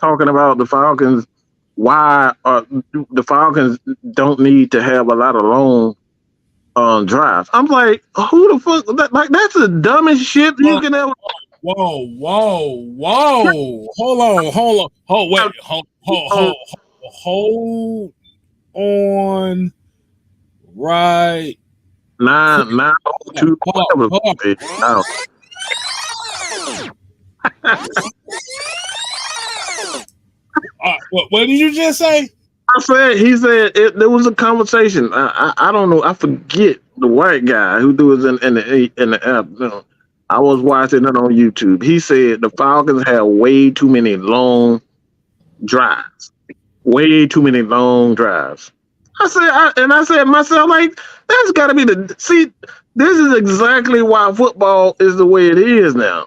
S5: talking about the Falcons. Why the Falcons don't need to have a lot of long drives? I'm like, who the fuck? That's the dumbest shit you can ever.
S1: Whoa! Hold on! Hold on! Right.
S5: 902.
S1: What did you just say?
S5: He said there was a conversation. I don't know. I forget the white guy who was in the app. You know, I was watching it on YouTube. He said the Falcons have way too many long drives. Way too many long drives. I said to myself, like, that's got to be this is exactly why football is the way it is now.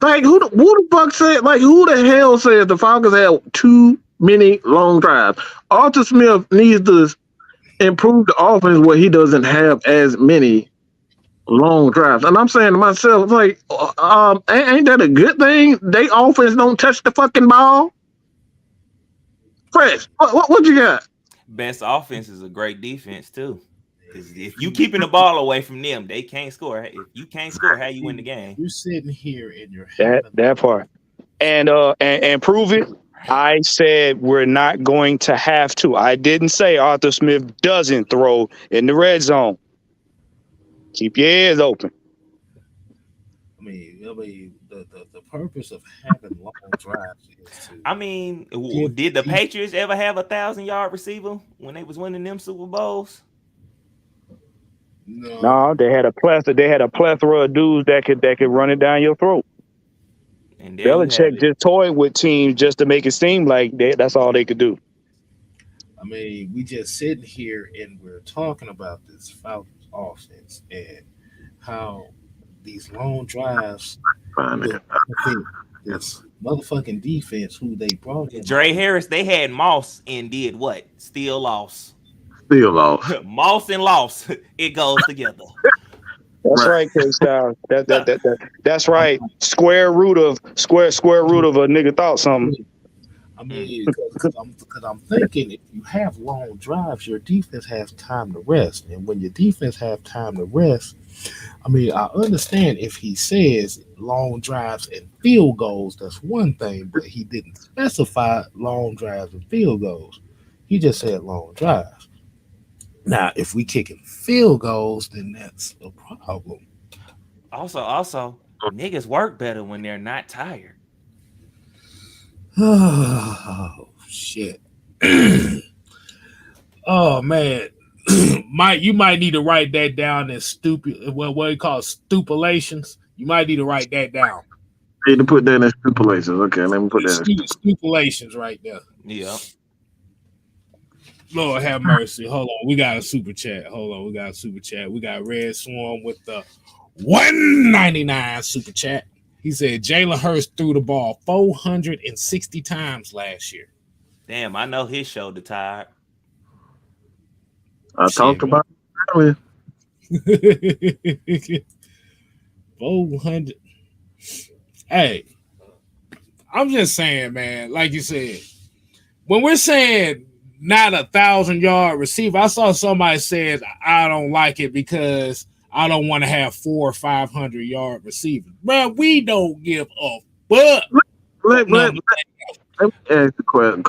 S5: Like, who the fuck said, like, who the hell said the Falcons have too many long drives? Arthur Smith needs to improve the offense where he doesn't have as many long drives. And I'm saying to myself, like, ain't that a good thing? They offense don't touch the fucking ball. Fresh, what you got?
S2: Best offense is a great defense too. Because if you keeping the ball away from them, they can't score. If you can't score, how you win the game?
S1: You're sitting here in your
S3: that part, and prove it. I said we're not going to have to. I didn't say Arthur Smith doesn't throw in the red zone. Keep your ears open.
S1: I mean, the purpose of having long drives is to.
S2: I mean, did the Patriots ever have 1,000-yard receiver when they was winning them Super Bowls?
S3: No, they had a plethora of dudes that could run it down your throat. And Belichick just toyed with teams just to make it seem like that's all they could do.
S1: I mean, we just sitting here and we're talking about this Falcons offense and how these long drives. This motherfucking defense who they brought in.
S2: Dre Harris, they had Moss and did what? Still lost. Moss and loss. It goes together.
S3: That's right, K-Style. That's right. Square root of a nigga thought something.
S1: I mean, because I'm thinking if you have long drives, your defense has time to rest, and when your defense have time to rest, I mean, I understand if he says long drives and field goals, that's one thing, but he didn't specify long drives and field goals. He just said long drives. Now, if we kicking field goals, then that's a problem.
S2: Also, niggas work better when they're not tired.
S1: Oh, shit. Oh, man. You might need to write that down as what you call stupulations. You might need to write that down.
S5: I need to put that in stupulations. Okay, let me put that in.
S1: Stupulations right there.
S2: Yeah.
S1: Lord have mercy. Hold on. We got a super chat. We got Red Swarm with the $1.99 super chat. He said Jalen Hurts threw the ball 460 times last year.
S2: Damn, I know his shoulder tired.
S5: I talked about it earlier.
S1: 400. Hey, I'm just saying, man, like you said, when we're saying not 1,000-yard receiver, I saw somebody said I don't like it because I don't want to have 400 or 500-yard receivers. Bro, we don't give a fuck.
S5: Let me ask the question.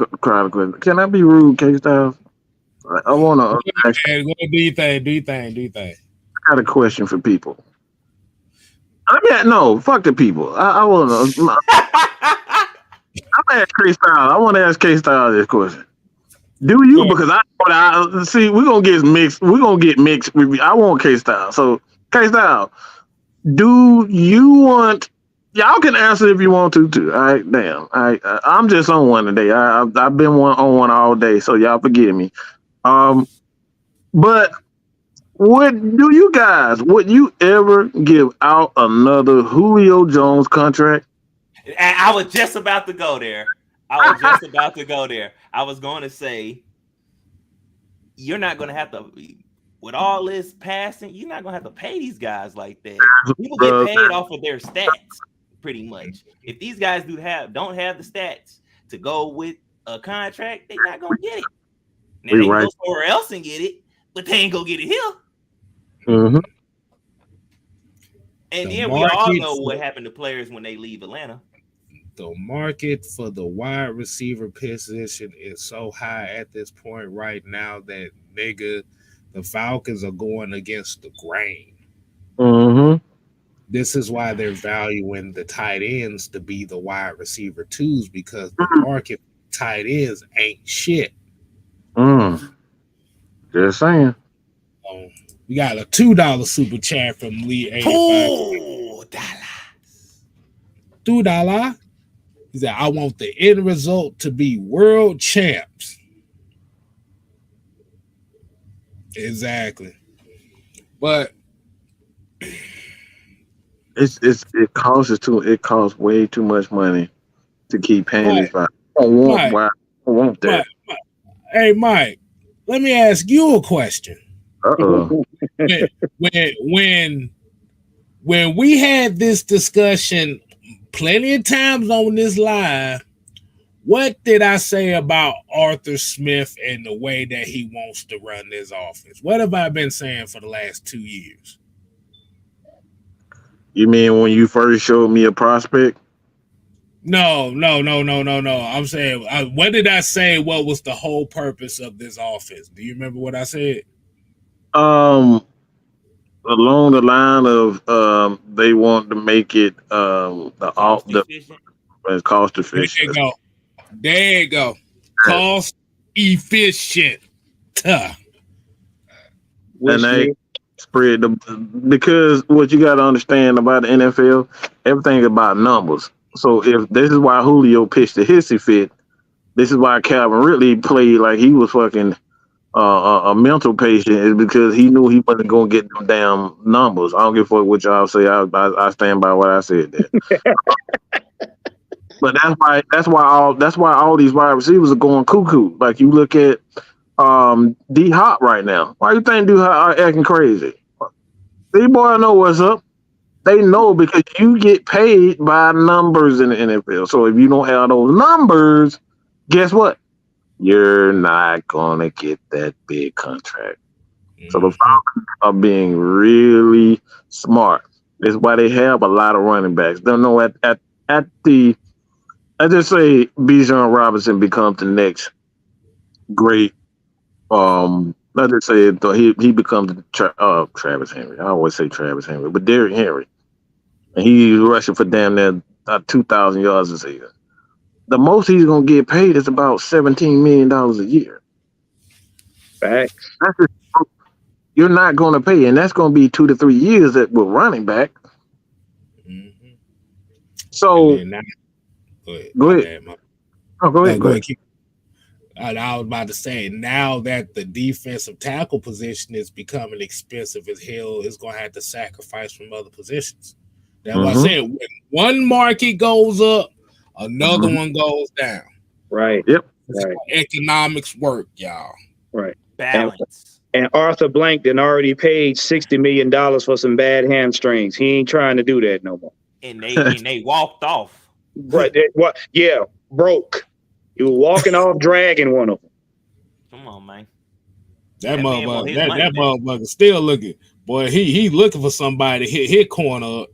S5: Can I be rude, K-Styles? I want to ask.
S1: Do your thing.
S5: I got a question for people. No, fuck the people. I want to. I'm ask K-Styles. I want to ask K-Styles this question. Do you? Yeah. Because I see we're gonna get mixed. We're gonna get mixed. I want K-Styles. So K-Styles, do you want? Y'all can answer if you want to too. All right, damn. I'm just on one today. I've been on one all day, so y'all forgive me. But would you ever give out another Julio Jones contract?
S2: I was just about to go there. I was going to say, you're not going to have to, with all this passing, you're not going to have to pay these guys like that. People get paid off of their stats, pretty much. If these guys don't have the stats to go with a contract, they're not going to get it. Now, they can go somewhere else and get it, but they ain't going to get it here.
S5: Mm-hmm.
S2: And then we all know what happened to players when they leave Atlanta.
S1: The market for the wide receiver position is so high at this point right now that the Falcons are going against the grain.
S5: Mm-hmm.
S1: This is why they're valuing the tight ends to be the wide receiver twos, because the market for tight ends ain't shit.
S5: Just saying.
S1: We got a $2 super chat from Lee 85. $2. He said, I want the end result to be world champs. Exactly. But
S5: it costs way too much money to keep paying these guys. I don't want that.
S1: Hey, Mike, let me ask you a question.
S5: Uh-oh.
S1: When we had this discussion plenty of times on this live, what did I say about Arthur Smith and the way that he wants to run this offense? What have I been saying for the last 2 years?
S5: You mean when you first showed me a prospect?
S1: No. I'm saying, what did I say? What was the whole purpose of this offense? Do you remember what I said?
S5: Along the line of they want to make it cost efficient.
S1: There you go. Cost efficient.
S5: And they spread because what you got to understand about the NFL, everything is about numbers. So if this is why Julio pitched the hissy fit, this is why Calvin Ridley played like he was fucking a mental patient, is because he knew he wasn't going to get them damn numbers. I don't give a fuck what y'all say. I stand by what I said there. But that's why all these wide receivers are going cuckoo. Like you look at D Hop right now. Why you think D Hop acting crazy? These boys know what's up. They know because you get paid by numbers in the NFL. So if you don't have those numbers, guess what? You're not gonna get that big contract. So the Falcons are being really smart. That's why they have a lot of running backs. Don't know I just say Bijan Robinson becomes the next great. Let's just say he becomes Travis Henry. I always say Travis Henry, but Derrick Henry, and he's rushing for damn near 2,000 yards a season. The most he's gonna get paid is about $17 million a year.
S3: Facts.
S5: You're not gonna pay, and that's gonna be 2 to 3 years with running back. Mm-hmm. So go ahead. Go ahead.
S1: I was about to say, now that the defensive tackle position is becoming expensive as hell, it's gonna have to sacrifice from other positions. That's what I said. When one market goes up, another one goes down.
S3: Right.
S5: Yep.
S1: That's how economics work, y'all.
S3: Right.
S2: Balance.
S3: And Arthur Blank then already paid $60 million for some bad hamstrings. He ain't trying to do that no more.
S2: And they walked off.
S3: Right. What? Yeah. Broke. He was walking off, dragging one of them.
S2: Come on, man.
S1: That motherfucker still looking. Boy, he looking for somebody to hit his corner up.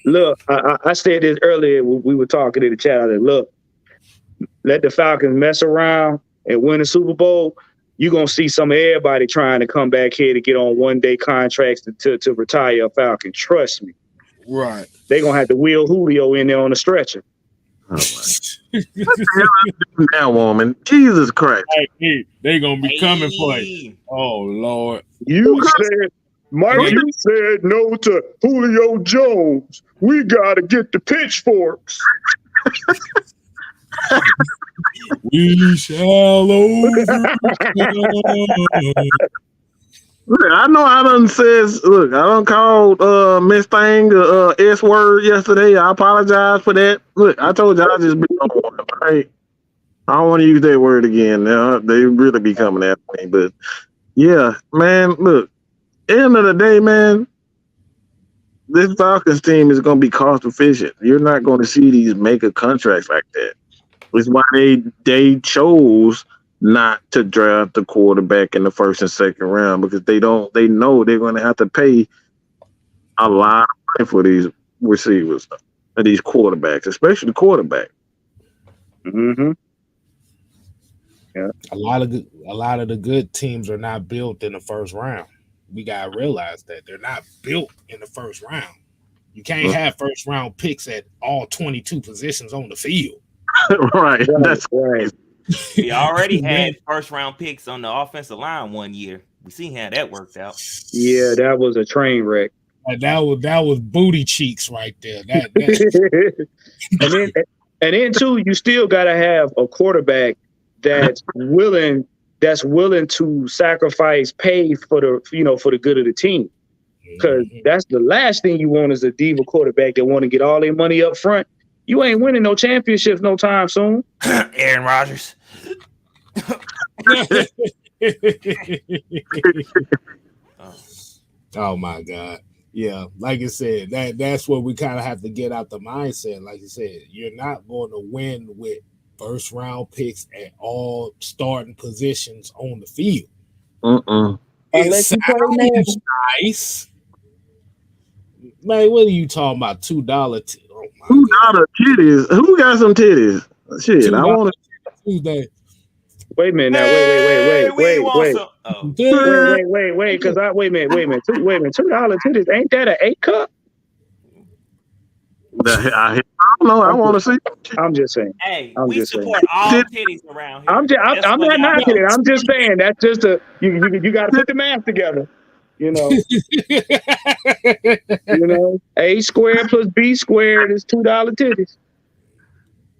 S3: Look, I said this earlier when we were talking in the chat. I said, look, let the Falcons mess around and win the Super Bowl. You're going to see some of everybody trying to come back here to get on one-day contracts to retire a Falcon. Trust me.
S1: Right.
S3: They're going to have to wheel Julio in there on a stretcher.
S5: Oh, what the hell I do now, woman? Jesus Christ.
S1: Hey, they going to be coming for you. Oh, Lord.
S3: You said no to Julio Jones. We got to get the pitchforks.
S1: We shall overcome.
S5: Look, I know I done says, look, I done called Miss Thing S word yesterday. I apologize for that. Look, I told you I'll just be on one, right? I don't want to use that word again. Now they really be coming after me. But yeah, man, look, end of the day, man, this Falcons team is gonna be cost efficient. You're not gonna see these mega contracts like that. It's why they chose not to draft the quarterback in the first and second round, because they know they're going to have to pay a lot of money for these receivers and these quarterbacks, especially the quarterback.
S3: Mm-hmm. Yeah.
S1: A lot of the good teams are not built in the first round. We gotta realize that they're not built in the first round. You can't have first round picks at all 22 positions on the field.
S5: Right. That's
S3: right.
S2: We already had first round picks on the offensive line one year. We seen how that worked out.
S3: Yeah, that was a train wreck.
S1: That was booty cheeks right there.
S3: and then too, you still gotta have a quarterback that's willing to sacrifice pay for the good of the team. Because that's the last thing you want is a diva quarterback that want to get all their money up front. You ain't winning no championships no time soon.
S2: Aaron Rodgers.
S1: Oh my God. Yeah, like I said, that's what we kind of have to get out the mindset. Like you said, you're not going to win with first round picks at all starting positions on the field. It sounds nice. Man, what are you talking about? $2
S5: $2 titties. Who got some titties? Shit, I want to.
S1: Tuesday.
S3: Wait a minute now. Wait. Because wait a minute. $2 titties. Ain't that an 8 cup?
S5: I don't know. I want to see.
S3: I'm just saying.
S2: Hey, we support all titties around here.
S3: I'm not knocking it. I'm just saying that's just you got to put the math together. You know, A squared plus B squared is $2 titties.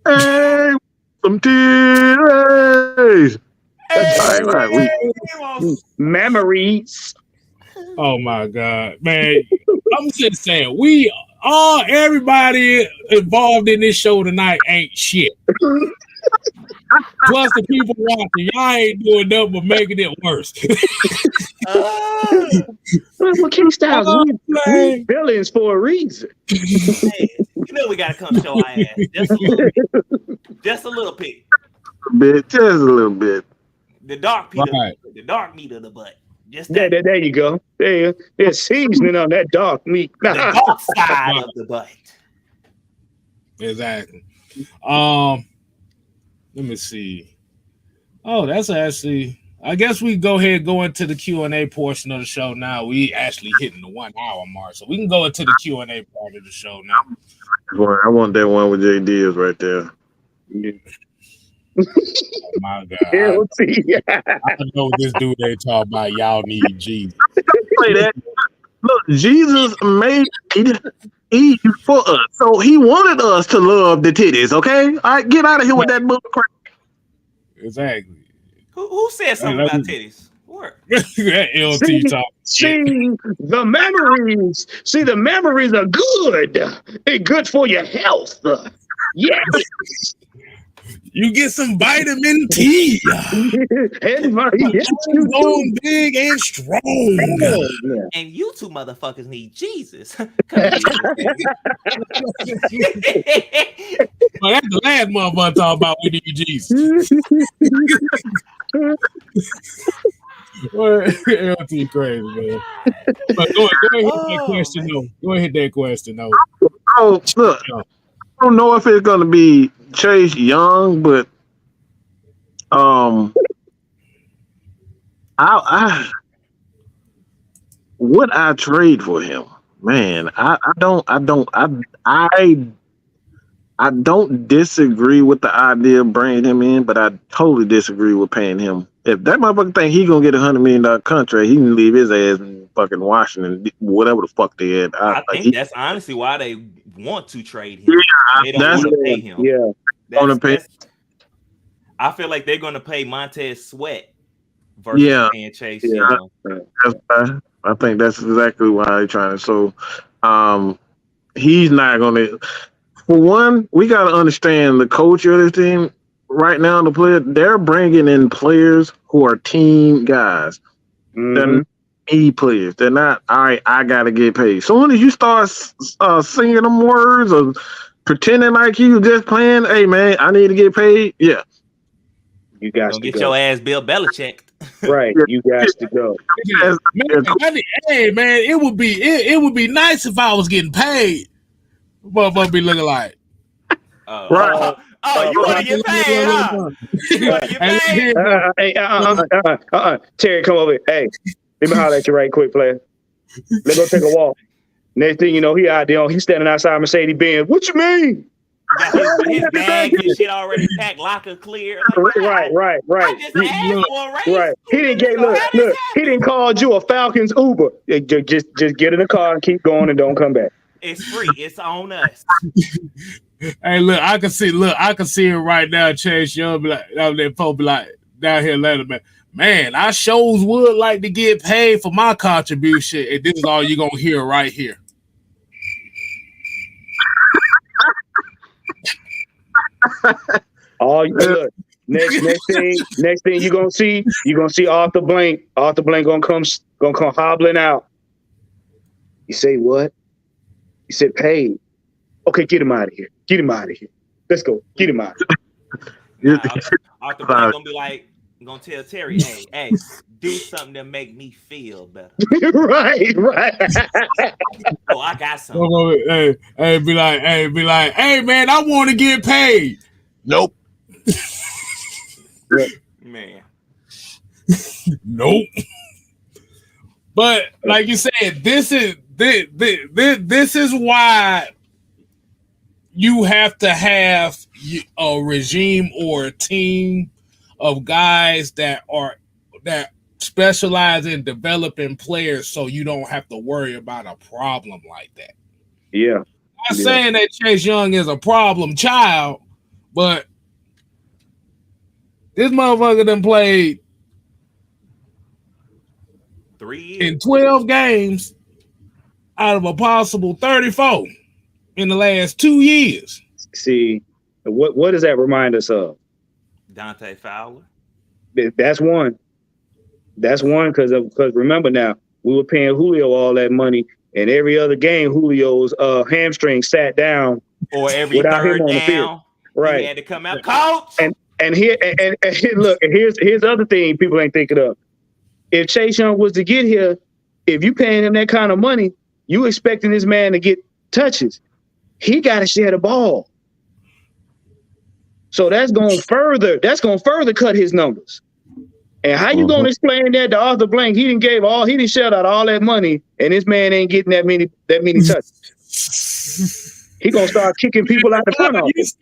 S5: Hey, some titties.
S3: Right. Memories.
S1: Oh my God, man! I'm just saying, everybody involved in this show tonight ain't shit. Plus the people watching, y'all ain't doing nothing but making it worse.
S3: Well, King Styles, we villains for a reason.
S2: Hey, we gotta come show our ass just a little bit.
S5: Just a little bit.
S2: The dark meat, the dark meat of the butt. Just that.
S3: There you go. There's seasoning on that dark meat.
S2: The dark side of the butt.
S1: Exactly. Let me see. Oh, that's actually. I guess we go ahead and go into the Q&A portion of the show now. We actually hitting the 1 hour mark, so we can go into the Q&A part of the show now.
S5: I want that one with JD is right there.
S3: Yeah.
S1: Oh my God. I know this dude they talk about. Y'all need Jesus.
S5: Play that. Look, Jesus made Eve for us, so he wanted us to love the titties. Okay, all right, get out of here with that bull crap.
S1: Exactly.
S2: Who said something about titties?
S1: That LT talk.
S3: The memories. See, the memories are good. They're good for your health. Yes.
S1: You get some vitamin T.
S3: And yes, you
S1: Going big and strong.
S3: do.
S2: And you two motherfuckers need Jesus. Come here.
S1: Well, that's the last motherfucker talking about we need Jesus. LT crazy, man. But go ahead hit that question, though. Go ahead hit that question, though.
S5: Oh, look, I don't know if it's gonna be Chase Young, but I would I trade for him? Man, I don't disagree with the idea of bringing him in, but I totally disagree with paying him. If that motherfucker think he gonna get $100 million contract, he can leave his ass in fucking Washington, whatever the fuck they had.
S2: I think that's honestly why they want to trade him. They don't want to pay him.
S3: Yeah.
S2: I feel like they're going to pay Montez Sweat versus paying Chase Young.
S5: I think that's exactly why they're trying to. So he's not going to. For one, we got to understand the culture of this team right now. The player, they're bringing in players who are team guys. They're players. They're not, all right, I got to get paid. Soon as you start singing them words or pretending like you just playing, hey, man, I need to get paid. Yeah.
S3: You got to
S2: get
S3: go.
S2: your ass Bill Belichick.
S3: Right. You got to go.
S1: Hey, man, it would be nice if I was getting paid. Motherfucker be looking like.
S5: Right.
S2: You want to get paid, huh? You want to get paid?
S3: Terry, come over here. Hey, let me holler at you right quick, player. Let's go take a walk. Next thing you know, he out there, he's standing outside Mercedes-Benz. What you mean?
S2: His bag and shit already packed, locker clear. Like,
S3: right.
S2: I just asked for a raise.
S3: Right. He didn't get look. He didn't call you a Falcons Uber. Just get in the car and keep going and don't come back.
S2: It's free. It's on us.
S1: Hey, look, I can see it right now. Chase Young be like, that folks be like down here later, man, I shows would like to get paid for my contribution, and this is all you're gonna hear right here.
S3: Look, next thing you're gonna see Arthur Blank. Arthur Blank gonna come hobbling out. You say what? You said paid. Okay, get him out of here. Let's go. Get him out.
S2: Arthur Blank gonna be like, I'm gonna tell Terry, hey, do something to make me feel better.
S3: right.
S2: Oh, I got something.
S1: Be like, hey, man, I want to get paid. Nope.
S2: Man.
S1: Nope. But like you said, this is why you have to have a regime or a team of guys that specialize in developing players, so you don't have to worry about a problem like that.
S3: Yeah.
S1: I'm not saying that Chase Young is a problem child, but this motherfucker done played
S2: 3 years
S1: in 12 games out of a possible 34 in the last 2 years.
S3: See, what does that remind us of?
S2: Dante Fowler.
S3: That's one. Because remember now, we were paying Julio all that money, and every other game Julio's hamstring sat down,
S2: or every third down, right? He had to come out, coach. And
S3: here's the other thing people ain't thinking of. If Chase Young was to get here, if you paying him that kind of money, you expecting this man to get touches. He got to share the ball. So that's going to further cut his numbers. And how you going to explain that to Arthur Blank? He didn't shell out all that money, and this man ain't getting that many touches. He gonna start kicking people out the front office.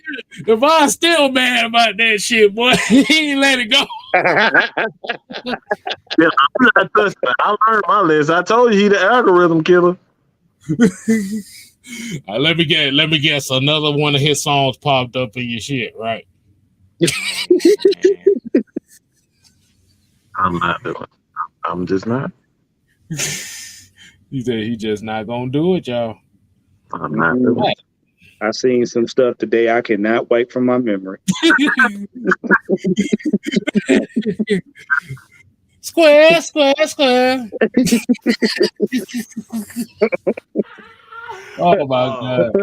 S1: Devon's still mad about that shit, boy. He ain't let it go.
S5: Yeah, I learned my lesson. I told you he the algorithm killer.
S1: Let me guess. Another one of his songs popped up in your shit, right?
S5: I'm not doing it. I'm just not.
S1: He said he just not gonna do it, y'all.
S5: I'm not doing it.
S3: I seen some stuff today I cannot wipe from my memory.
S1: Square, square, square. Oh my God.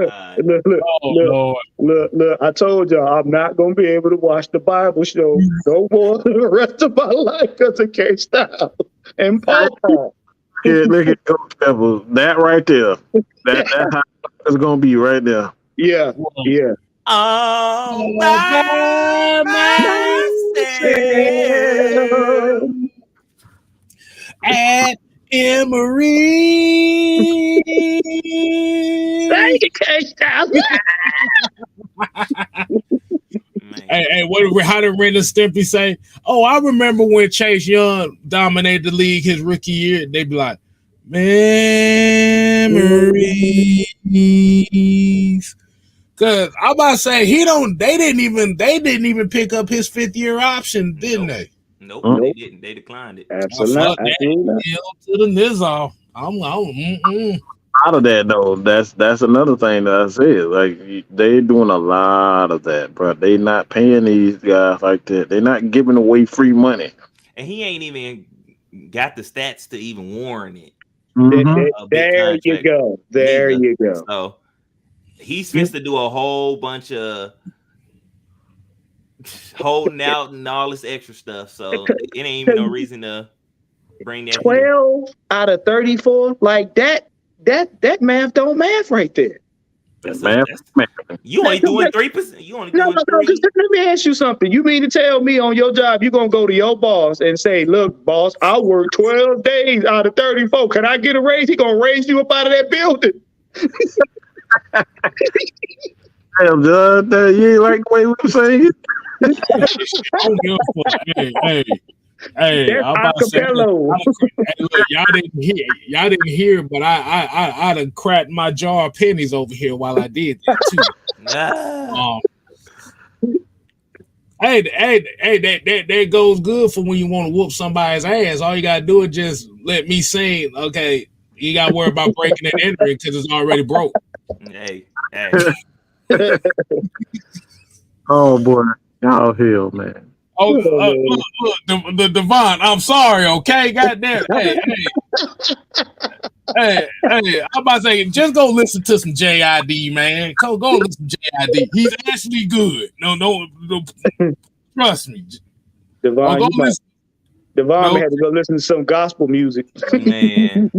S3: Look, I told y'all I'm not gonna be able to watch the Bible show no more for the rest of my life because it can't stop. And Paul.
S5: Look at Coach Pebbles. That right there. That's how it's gonna be right there.
S3: Yeah.
S2: Oh my myself.
S1: At Emory.
S3: You can't stop.
S1: Hey, how did Ren and Stimpy say? Oh, I remember when Chase Young dominated the league his rookie year. They'd be like, memories. Cause I'm about to say they didn't even pick up his 5th year option, didn't they?
S2: Nope, they didn't. They declined it.
S3: Absolutely.
S1: To the Nizal.
S5: Out of that though, that's another thing that I said. Like they doing a lot of that, bro. They not paying these guys like that. They're not giving away free money.
S2: And he ain't even got the stats to even warrant it.
S3: There you go. There you go.
S2: So he's supposed to do a whole bunch of holding out and all this extra stuff. So it ain't even no reason to bring that
S3: 12 out of 34, like that math don't math right there.
S5: Math.
S2: You only doing 3%. You only doing 3%.
S3: Let me ask you something. You mean to tell me on your job you're gonna go to your boss and say, "Look, boss, I work 12 days out of 34. Can I get a raise?" He gonna raise you up out of that building.
S5: Damn, John, you ain't like the way we were saying it.
S1: Hey,
S3: that's acapello.
S1: Look, y'all didn't hear, but I done cracked my jar of pennies over here while I did that too. That goes good for when you want to whoop somebody's ass. All you gotta do is just let me sing. Okay, you gotta worry about breaking and entering because it's already broke.
S2: Hey.
S5: Oh boy, y'all hell, man.
S1: Oh, look, the Devon. I'm sorry, okay? Goddamn. Hey, I'm about to say, just go listen to some JID, man. Go listen to JID. He's actually good. No, trust me.
S3: Devon had to go listen to some gospel music.
S2: Man.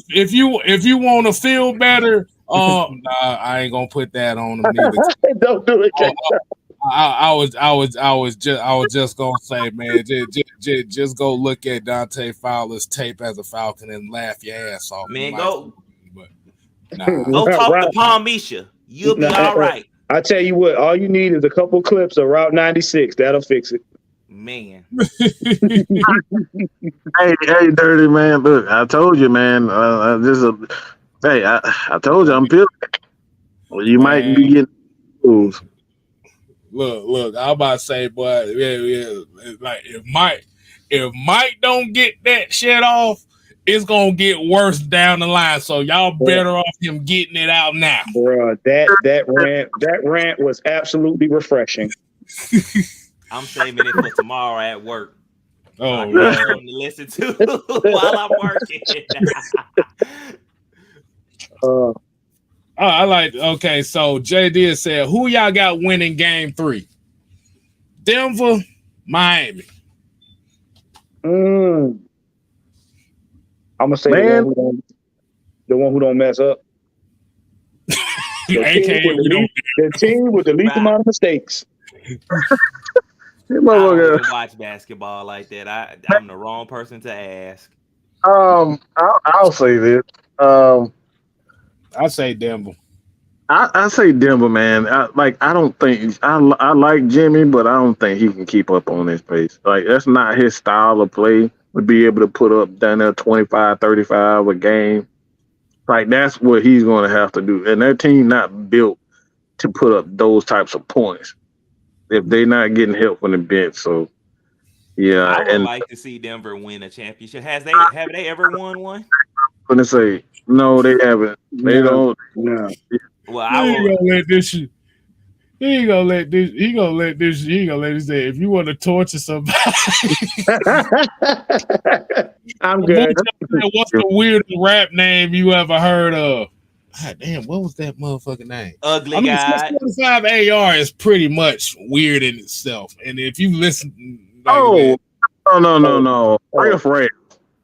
S1: If you want to feel better, nah, I ain't gonna put that on them neither.
S3: Don't do it.
S1: I was just gonna say, man, just go look at Dante Fowler's tape as a Falcon and laugh your ass off.
S2: Man, go
S1: go
S2: talk to Palm Misha. You'll be all right.
S3: I tell you what, all you need is a couple clips of Route 96. That'll fix it.
S2: Man.
S5: Hey, dirty man. Look, I told you, man. I told you I'm feeling it. Well, you might be getting moves.
S1: Look, I'm about to say, boy, yeah, like if Mike don't get that shit off, it's gonna get worse down the line. So y'all better off him getting it out now.
S3: Bro, that rant was absolutely refreshing.
S2: I'm saving it for tomorrow at work.
S1: Oh,
S2: to listen to while I'm working.
S1: I like. Okay, so JD said, "Who y'all got winning Game 3? Denver, Miami."
S3: I'm gonna say the one who don't mess up. The team with the least amount of mistakes.
S2: I don't even watch basketball like that. I'm the wrong person to ask.
S5: I'll say this.
S1: I say Denver.
S5: I say Denver, man. I don't think I like Jimmy, but I don't think he can keep up on his pace. Like that's not his style of play. To be able to put up down there 25, 35 a game. Like that's what he's going to have to do. And their team not built to put up those types of points. if they not getting help from the bench. So yeah,
S2: I would
S5: and
S2: like to see Denver win a championship. Have they ever won one?
S5: I'm gonna say no, they haven't. They don't.
S6: No.
S2: Well,
S1: He
S2: I
S1: ain't
S2: will.
S1: gonna let this shit. He ain't gonna let this. He gonna let this. He ain't gonna let this. If you want to torture somebody,
S6: I'm good.
S1: what's the weirdest rap name you ever heard of? God damn, what was that motherfucking name?
S2: Ugly
S1: I mean,
S2: guy.
S1: 645 AR is pretty much weird in itself, and if you listen, like,
S5: Oh no, Riff Raff.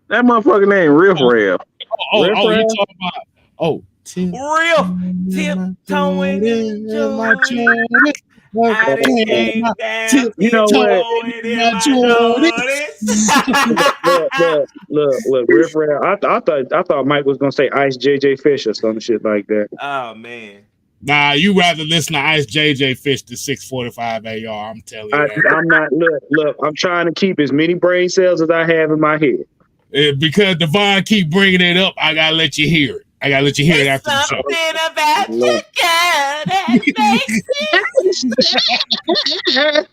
S5: That motherfucking name Riff Raff.
S1: you talking about
S2: Real tiptoeing in Jordan. I done came down
S6: You know what?
S2: tiptoeing in my Jordans.
S6: Look, Riff Raff. I thought Mike was gonna say Ice JJ Fish or some shit like that.
S2: Oh man.
S1: Nah, you rather listen to Ice JJ Fish than 645 AR. I'm telling you that.
S6: I'm not. Look. I'm trying to keep as many brain cells as I have in my head.
S1: Because Devon keep bringing it up, I gotta let you hear it. I gotta let you hear it after the show.
S2: Something about your girl that makes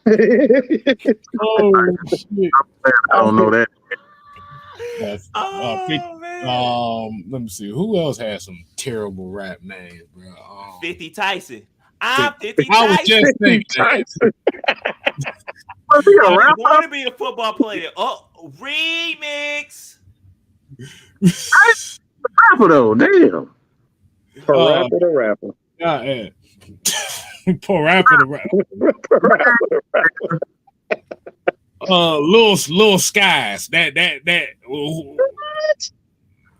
S2: it.
S1: Oh shit!
S5: I don't know that.
S2: Man.
S1: Let me see. Who else has some terrible rap names, bro?
S2: 50 Tyson. I'm 50
S1: I was
S2: Tyson.
S1: just thinking that.
S5: Was he a
S2: I
S5: rapper?
S2: want to be a football player. Oh, remix.
S5: Rapper though, damn.
S6: Rapper to rapper.
S1: Yeah. Poor rapper to rapper. Little Skies. That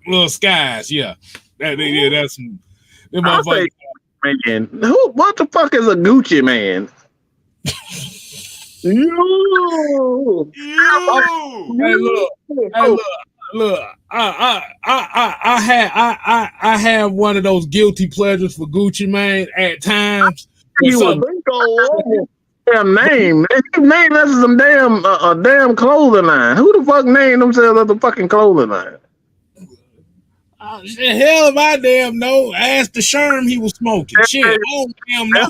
S1: Little Skies, yeah. That's them motherfuckers.
S5: Man, what the fuck is a Gucci man?
S6: You.
S1: Hey, look. I have one of those guilty pleasures for Gucci Mane at times.
S5: Damn name. They named us some damn damn clothing line. Who the fuck named themselves as the fucking clothing line?
S1: Hell if I damn know. Ask the Sherm he was smoking. Shit, I don't damn know.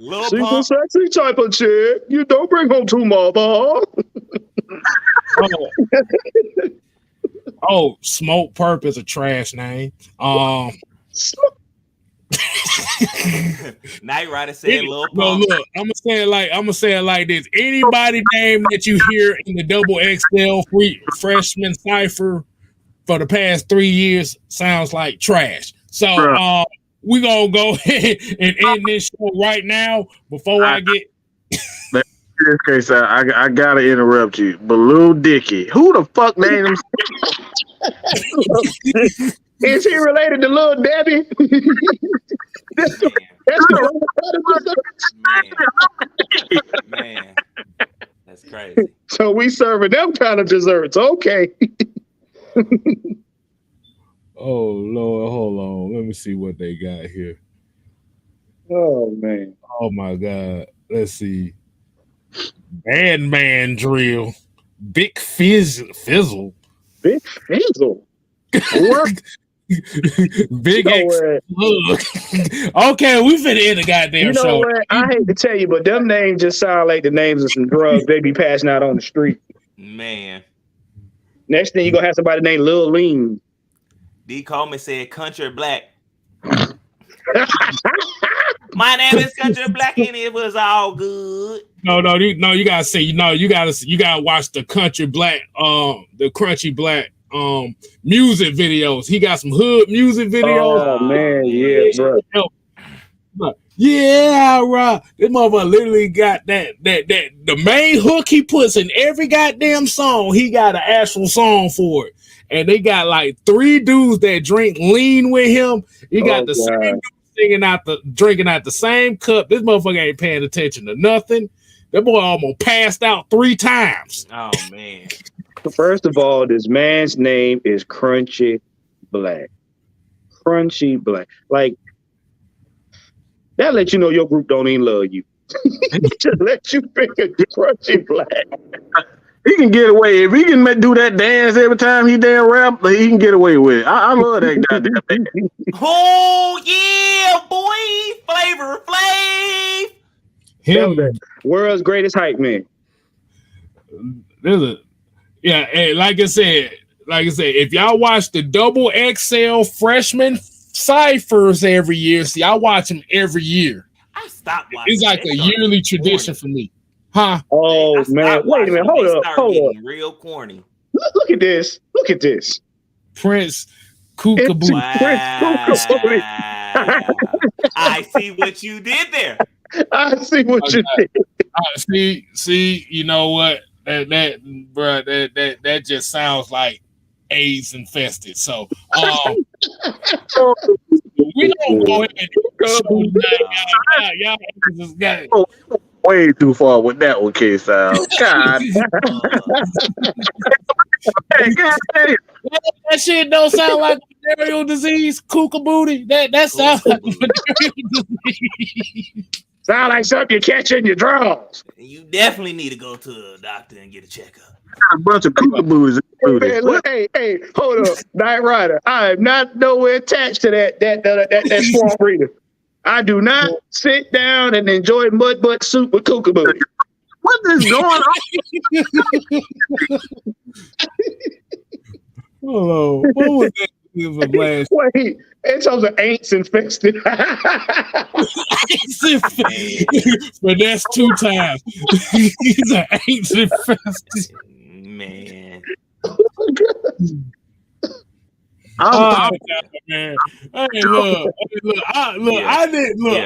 S2: Lil
S6: Super
S2: Pump.
S6: sexy type of chick. You don't bring home to mother.
S1: Smoke Perp is a trash name.
S2: Night Rider said Lil Pump.
S1: No, look, I'm gonna say it like this. Anybody name that you hear in the double XL freshman cipher for the past 3 years sounds like trash. So we gonna go ahead and end this show right now before I get.
S5: In this case, I gotta interrupt you. Baloo Dicky. Who the fuck named him?
S6: Is he related to Lil Debbie?
S2: Man. That's crazy.
S6: So we serving them kind of desserts. Okay.
S1: Oh Lord, hold on. Let me see what they got here.
S6: Oh man.
S1: Oh my God. Let's see. Bad Man Drill. Big Fizzle.
S6: Big Fizzle. What?
S1: Big X Plug. Okay, we finna end the goddamn show.
S6: You know what? I hate to tell you, but them names just sound like the names of some drugs they be passing out on the street.
S2: Man.
S6: Next thing you gonna have somebody named Lil Lean.
S2: D. Coleman said Country Black. My name is Country Black and it was all good.
S1: No, you gotta see, you gotta watch the Country Black, the Crunchy Black music videos. He got some hood music videos.
S6: Oh man, yeah, bro.
S1: Yeah, right. This motherfucker literally got that the main hook he puts in every goddamn song. He got an actual song for it, and they got like 3 dudes that drink lean with him. He got the same dude drinking out the same cup. This motherfucker ain't paying attention to nothing. That boy almost passed out 3 times.
S2: Oh man.
S6: First of all, this man's name is Crunchy Black. Crunchy Black. Like, that let you know your group don't even love you. Just let you figure Crunchy Black.
S5: He can get away. If he can do that dance every time he damn rap, he can get away with it. I love that goddamn dance.
S2: Oh yeah, boy. Flavor Flav.
S1: Him,
S6: World's greatest hype man.
S1: and like I said, if y'all watch the double XL freshman ciphers every year, see, I watch them every year.
S2: I stopped watching.
S1: It's like a yearly tradition for me. Huh?
S6: Oh man, wait a minute, hold up.
S2: Real corny.
S6: Look at this. Look at this.
S1: Prince Kookaboo.
S2: Wow. I see what you did there.
S6: I see what you did.
S1: See, you know what? That just sounds like AIDS infested. So we don't go ahead and y'all just got it.
S5: Way too far with that one, K-Style. God.
S1: That shit don't sound like venereal disease, kookabooty. That sounds like venereal disease.
S6: Sound like something you catch in your drawers.
S2: You definitely need to go to a doctor and get a checkup.
S5: A bunch of kookaboos.
S6: Hey, hold up, Night Rider. I am not nowhere attached to that swamp reader. I do not sit down and enjoy mud butt soup with kookaboo.
S5: What is going on?
S1: Hello. What was that? Last
S6: Wait, in terms of ain'ts infested.
S1: But that's 2 times. He's an ain'ts infested.
S2: Man.
S1: Man. Hey, look.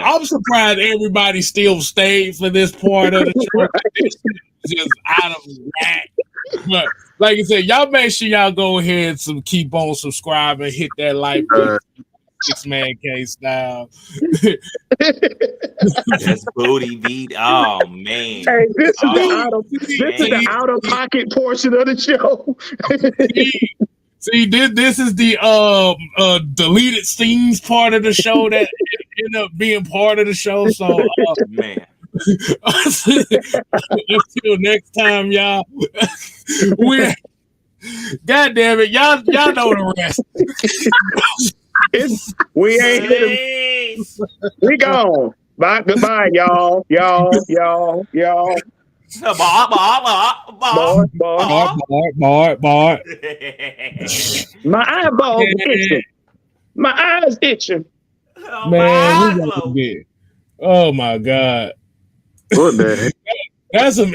S1: I'm surprised everybody still stayed for this part of the show. This is just out of whack. But like I said, y'all make sure y'all go ahead and keep on subscribing, hit that like button. 6 Man K-Style.
S2: That's booty beat. Oh man.
S6: Hey, this is the out of pocket portion of the show.
S1: See, this is the deleted scenes part of the show that ended up being part of the show. So,
S2: man.
S1: Until next time, y'all. God damn it, y'all know the rest.
S6: We ain't hit him. We gone. Bye, goodbye, y'all. Bart. My eyeballs itching. My eyes itching.
S1: Man, oh my God.
S5: What the heck?
S1: That's some